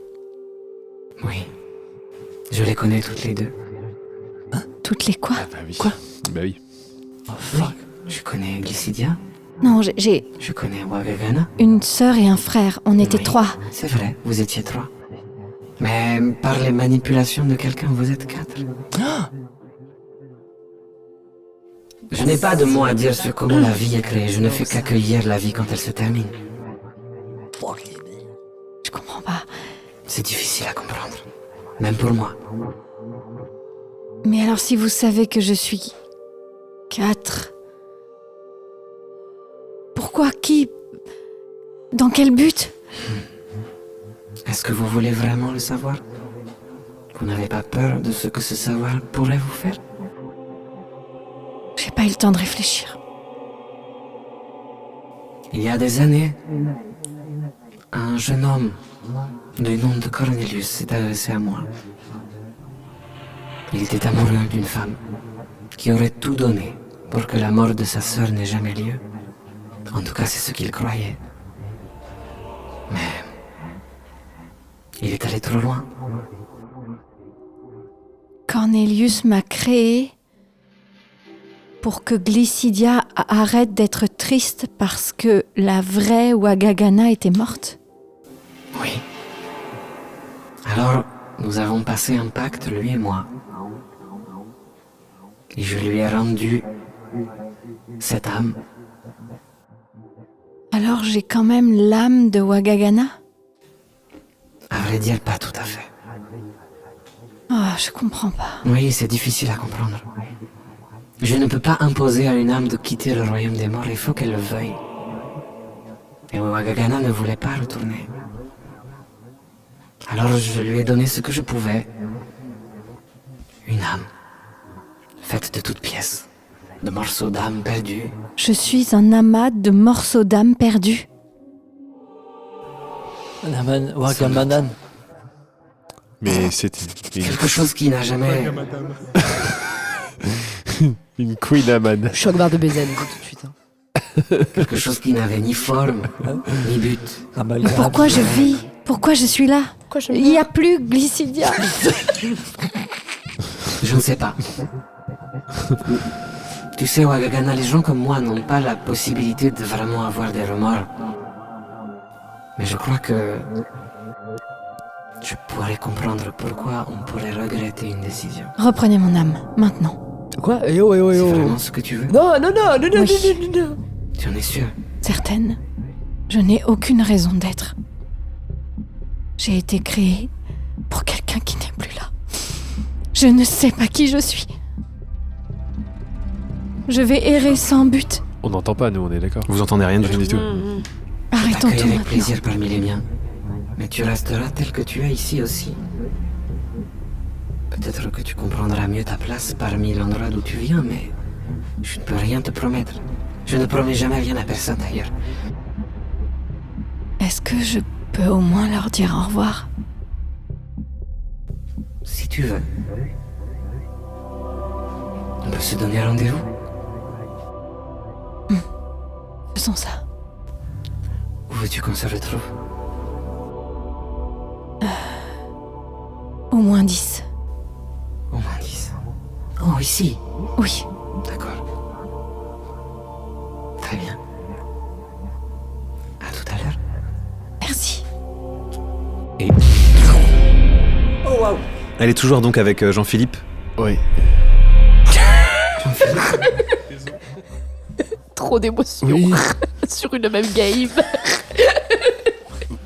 Oui. Je les connais toutes les deux. Toutes les quoi? Bah oui. Quoi? Bah oui. Oh, fuck. Je connais Glycidia. Non, j'ai Je connais Wagagana. une sœur et un frère. On était Oui, trois. C'est vrai, vous étiez trois. Mais par les manipulations de quelqu'un, vous êtes 4. Je n'ai pas de mot à dire sur comment la vie est créée. Je ne fais qu'accueillir la vie quand elle se termine. Je comprends pas. C'est difficile à comprendre. Même pour moi. Mais alors si vous savez que je suis 4... Pourquoi? Qui? Dans quel but? Est-ce que vous voulez vraiment le savoir? Vous n'avez pas peur de ce que ce savoir pourrait vous faire? J'ai pas eu le temps de réfléchir. Il y a des années, un jeune homme du nom de Cornelius s'est adressé à moi. Il était amoureux d'une femme qui aurait tout donné pour que la mort de sa sœur n'ait jamais lieu. En tout cas, c'est ce qu'il croyait. Mais il est allé trop loin. Cornelius m'a créé pour que Glycidia arrête d'être triste parce que la vraie Wagagana était morte. Oui. Alors, nous avons passé un pacte, lui et moi. Et je lui ai rendu cette âme. Alors j'ai quand même l'âme de Wagagana? À vrai dire, pas tout à fait. Ah, je comprends pas. Oui, c'est difficile à comprendre. Je ne peux pas imposer à une âme de quitter le royaume des morts, il faut qu'elle le veuille. Et Wagagana ne voulait pas retourner. Alors je lui ai donné ce que je pouvais. Une âme, faite de toutes pièces, de morceaux d'âme perdus. Je suis un amas de morceaux d'âme perdus. Wagamanan. Mais c'était quelque chose qui n'a jamais... Une queen aman. Choc barre de Bézène, tout de suite. Quelque chose qui n'avait ni forme, ni but. Pourquoi je vis? Pourquoi je suis là? Il n'y a plus Glycidia. Je ne sais pas. Tu sais, Wagagana, les gens comme moi n'ont pas la possibilité de vraiment avoir des remords. Mais je crois que je pourrais comprendre pourquoi on pourrait regretter une décision. Reprenez mon âme, maintenant. Quoi? C'est vraiment ce que tu veux? Non. Oui. Tu en es sûr? Certaine. Je n'ai aucune raison d'être. J'ai été créée pour quelqu'un qui n'est plus là. Je ne sais pas qui je suis. Je vais errer sans but. On n'entend pas, nous, on est d'accord. Vous entendez rien du tout. Arrêtons tout avec maintenant. plaisir parmi les miens. Mais tu resteras tel que tu es ici aussi. Peut-être que tu comprendras mieux ta place parmi l'endroit d'où tu viens, mais je ne peux rien te promettre. Je ne promets jamais rien à personne d'ailleurs. Est-ce que je peux au moins leur dire au revoir? Si tu veux. On peut se donner rendez-vous? Faisons ça. Où veux-tu qu'on se retrouve? Au moins 10. Au moins 10. Oh, ici? Oui. D'accord. Très bien. À tout à l'heure. Merci. Et... Oh, waouh. Elle est toujours donc avec Jean-Philippe. Oui. Trop d'émotions sur une même game.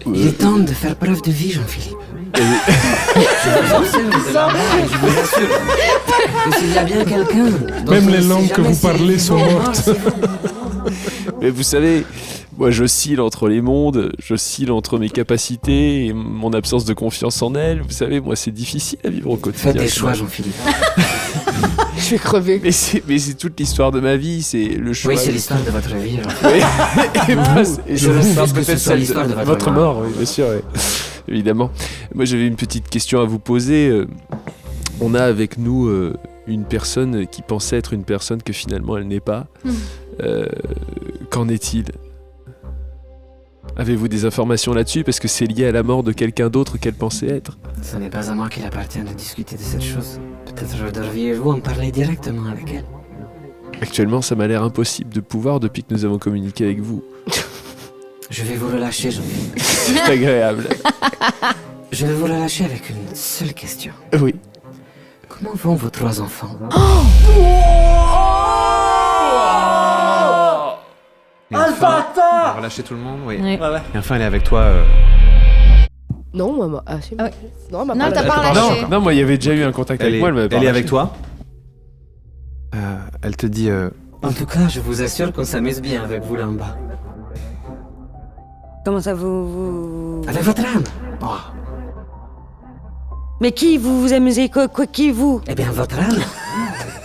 Il est temps de faire preuve de vie, Jean-Philippe. Je vous assure que s'il y a bien quelqu'un... Même les langues que vous parlez sont mortes. Mais vous savez, moi j'oscille entre les mondes, j'oscille entre mes capacités et mon absence de confiance en elle. Vous savez, moi c'est difficile à vivre au quotidien. Faites des choix, Jean-Philippe. Je vais crever. Mais c'est toute l'histoire de ma vie, c'est le choix. Oui, c'est l'histoire de votre vie. Et c'est l'histoire peut-être celle de votre votre mort, oui, bien sûr, oui. Évidemment. Moi j'avais une petite question à vous poser. On a avec nous une personne qui pensait être une personne que finalement elle n'est pas. Qu'en est-il? Avez-vous des informations là-dessus? Parce que c'est lié à la mort de quelqu'un d'autre qu'elle pensait être. Ce n'est pas à moi qu'il appartient de discuter de cette chose. Peut-être devriez-vous en parler directement avec elle. Actuellement, ça m'a l'air impossible de pouvoir depuis que nous avons communiqué avec vous. Je vais vous relâcher, Jean-Philippe. C'est agréable. Je vais vous relâcher avec une seule question. Oui. Comment vont vos 3 enfants? Et Ah, le enfin, bâtard! on va relâcher tout le monde, oui. Oui. Ouais. Et enfin, elle est avec toi. Non, moi. Ah, si. Ah oui. Non, elle m'a Non, pas t'as pas lâché. relâché. Non, moi, il y avait déjà eu un contact avec moi. Elle est avec toi. Elle te dit. En tout cas, je vous assure qu'on s'amuse bien avec vous là en bas. Comment ça vous... Avec votre âme. Oh. Mais qui vous amusez qui vous? Eh bien, votre âme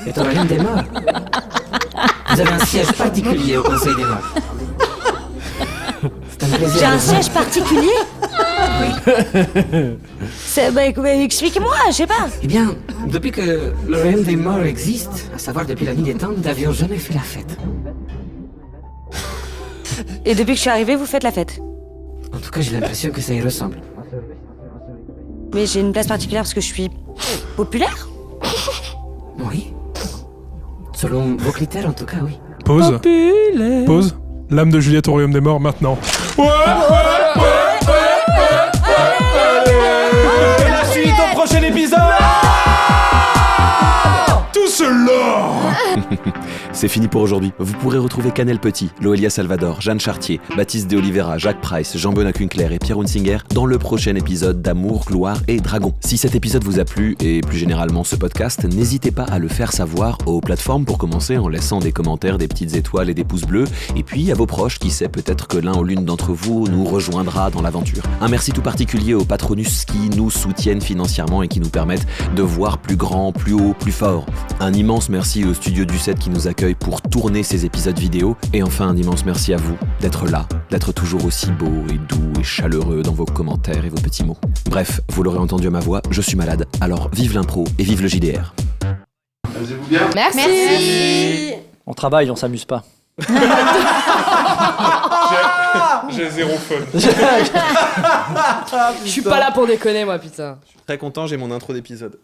est au royaume des morts. Vous avez un siège particulier au Conseil des morts. C'est un plaisir. J'ai un siège particulier? Expliquez-moi, je sais pas. Eh bien, depuis que le royaume des morts existe, à savoir depuis la nuit des temps, nous n'avions jamais fait la fête. Et depuis que je suis arrivée, vous faites la fête? En tout cas, j'ai l'impression que ça y ressemble. Mais j'ai une place particulière parce que je suis populaire? Oui. Selon vos critères, en tout cas, oui. Pause. Pause. L'âme de Juliette au royaume des morts maintenant. Et la suite au prochain épisode. Tout cela. C'est fini pour aujourd'hui. Vous pourrez retrouver Canel Petit, Loelia Salvador, Jeanne Chartier, Baptiste de Oliveira, Jacques Price, Jean-Benoît Kunkler et Pierre Hunsinger dans le prochain épisode d'Amour, Gloire et Dragon. Si cet épisode vous a plu, et plus généralement ce podcast, n'hésitez pas à le faire savoir aux plateformes pour commencer en laissant des commentaires, des petites étoiles et des pouces bleus, et puis à vos proches, qui sait, peut-être que l'un ou l'une d'entre vous nous rejoindra dans l'aventure. Un merci tout particulier aux patronus qui nous soutiennent financièrement et qui nous permettent de voir plus grand, plus haut, plus fort. Un immense merci au studio du 7 qui nous accueille pour tourner ces épisodes vidéo. Et enfin, un immense merci à vous d'être là, d'être toujours aussi beau et doux et chaleureux dans vos commentaires et vos petits mots. Bref, vous l'aurez entendu à ma voix, je suis malade. Alors vive l'impro et vive le JDR. Amusez-vous bien. Merci. On travaille, on s'amuse pas. J'ai zéro fun. Je suis pas là pour déconner, moi, putain. Je suis très content, j'ai mon intro d'épisode.